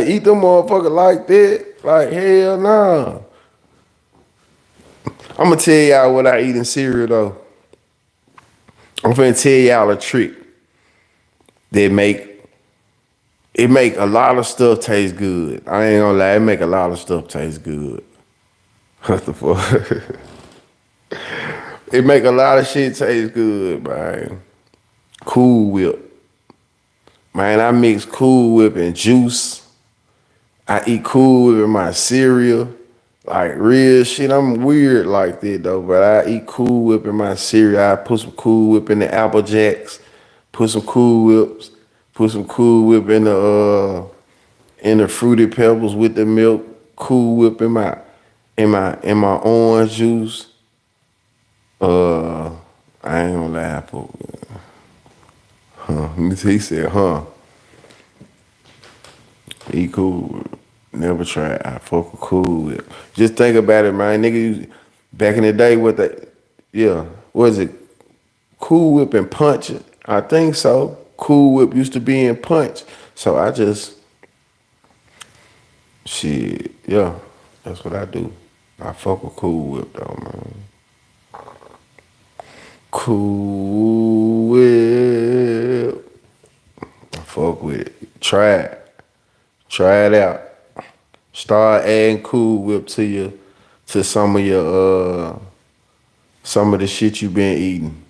eat them motherfuckers like that. Like hell nah. I'm gonna tell y'all what I eat in cereal though. I'm finna tell y'all a trick that make a lot of stuff taste good. I ain't gonna lie, it make a lot of stuff taste good. What the fuck? It make a lot of shit taste good, man. Cool Whip. Man, I mix Cool Whip and juice. I eat Cool Whip in my cereal. Like real shit, I'm weird like that though, but I eat Cool Whip in my cereal. I put some Cool Whip in the Apple Jacks, put some Cool Whips, put some Cool Whip in the Fruity Pebbles with the milk, Cool Whip in my orange juice. I ain't gonna laugh. He said, He cool. Never tried. I fuck with Cool Whip. Just think about it, man. Nigga, back in the day, was it Cool Whip and Punch? I think so. Cool Whip used to be in Punch. So I just, that's what I do. I fuck with Cool Whip though, man. Cool Whip. I fuck with it. Try it out. Start adding Cool Whip to some of the shit you been eating.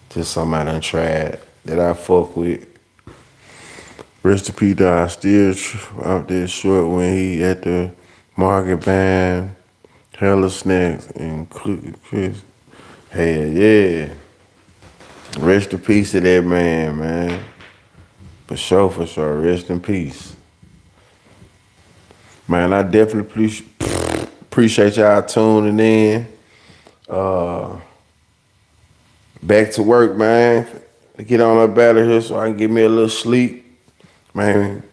Just something I done tried that I fuck with. Rest in peace, still out there short when he at the market buying hella snacks and cookie crisp. Hell yeah. Rest in peace to that man. For sure. Rest in peace. Man, I definitely appreciate y'all tuning in. Back to work, man. Get on up out of here so I can get me a little sleep. Man,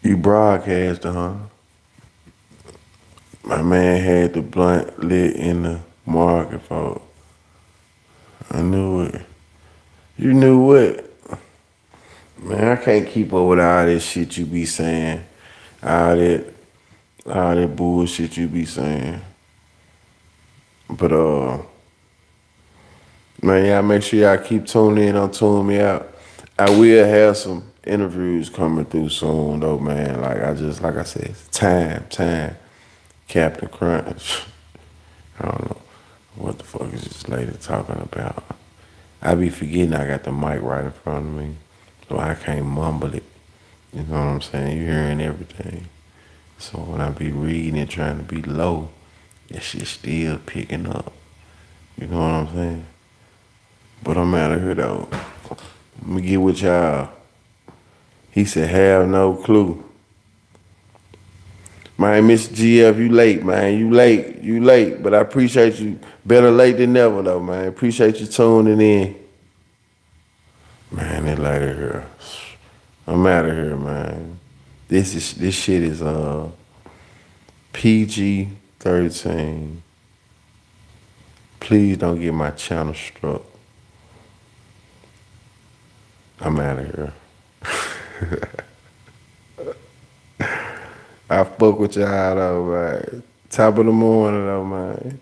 you broadcast, huh? My man had the blunt lit in the market, folks. I knew it. You knew what? Man, I can't keep up with all this shit you be saying. All that bullshit you be saying. But man, y'all make sure y'all keep tuning in on Tune Me Out. I will have some interviews coming through soon though, man. Like I said, time. Captain Crunch. I don't know what the fuck is this lady talking about. I be forgetting I got the mic right in front of me, so I can't mumble it. You know what I'm saying? You hearing everything. So when I be reading and trying to be low, that shit still picking up. You know what I'm saying? But I'm out of here though. Let me get with y'all. He said, have no clue. Man, Mr. GF, you late, man. You late. But I appreciate you. Better late than never, though, man. Appreciate you tuning in. Man, they later here. I'm out of here, man. This shit is PG-13. Please don't get my channel struck. I'm out of here. I fuck with y'all though, man. Top of the morning though, man.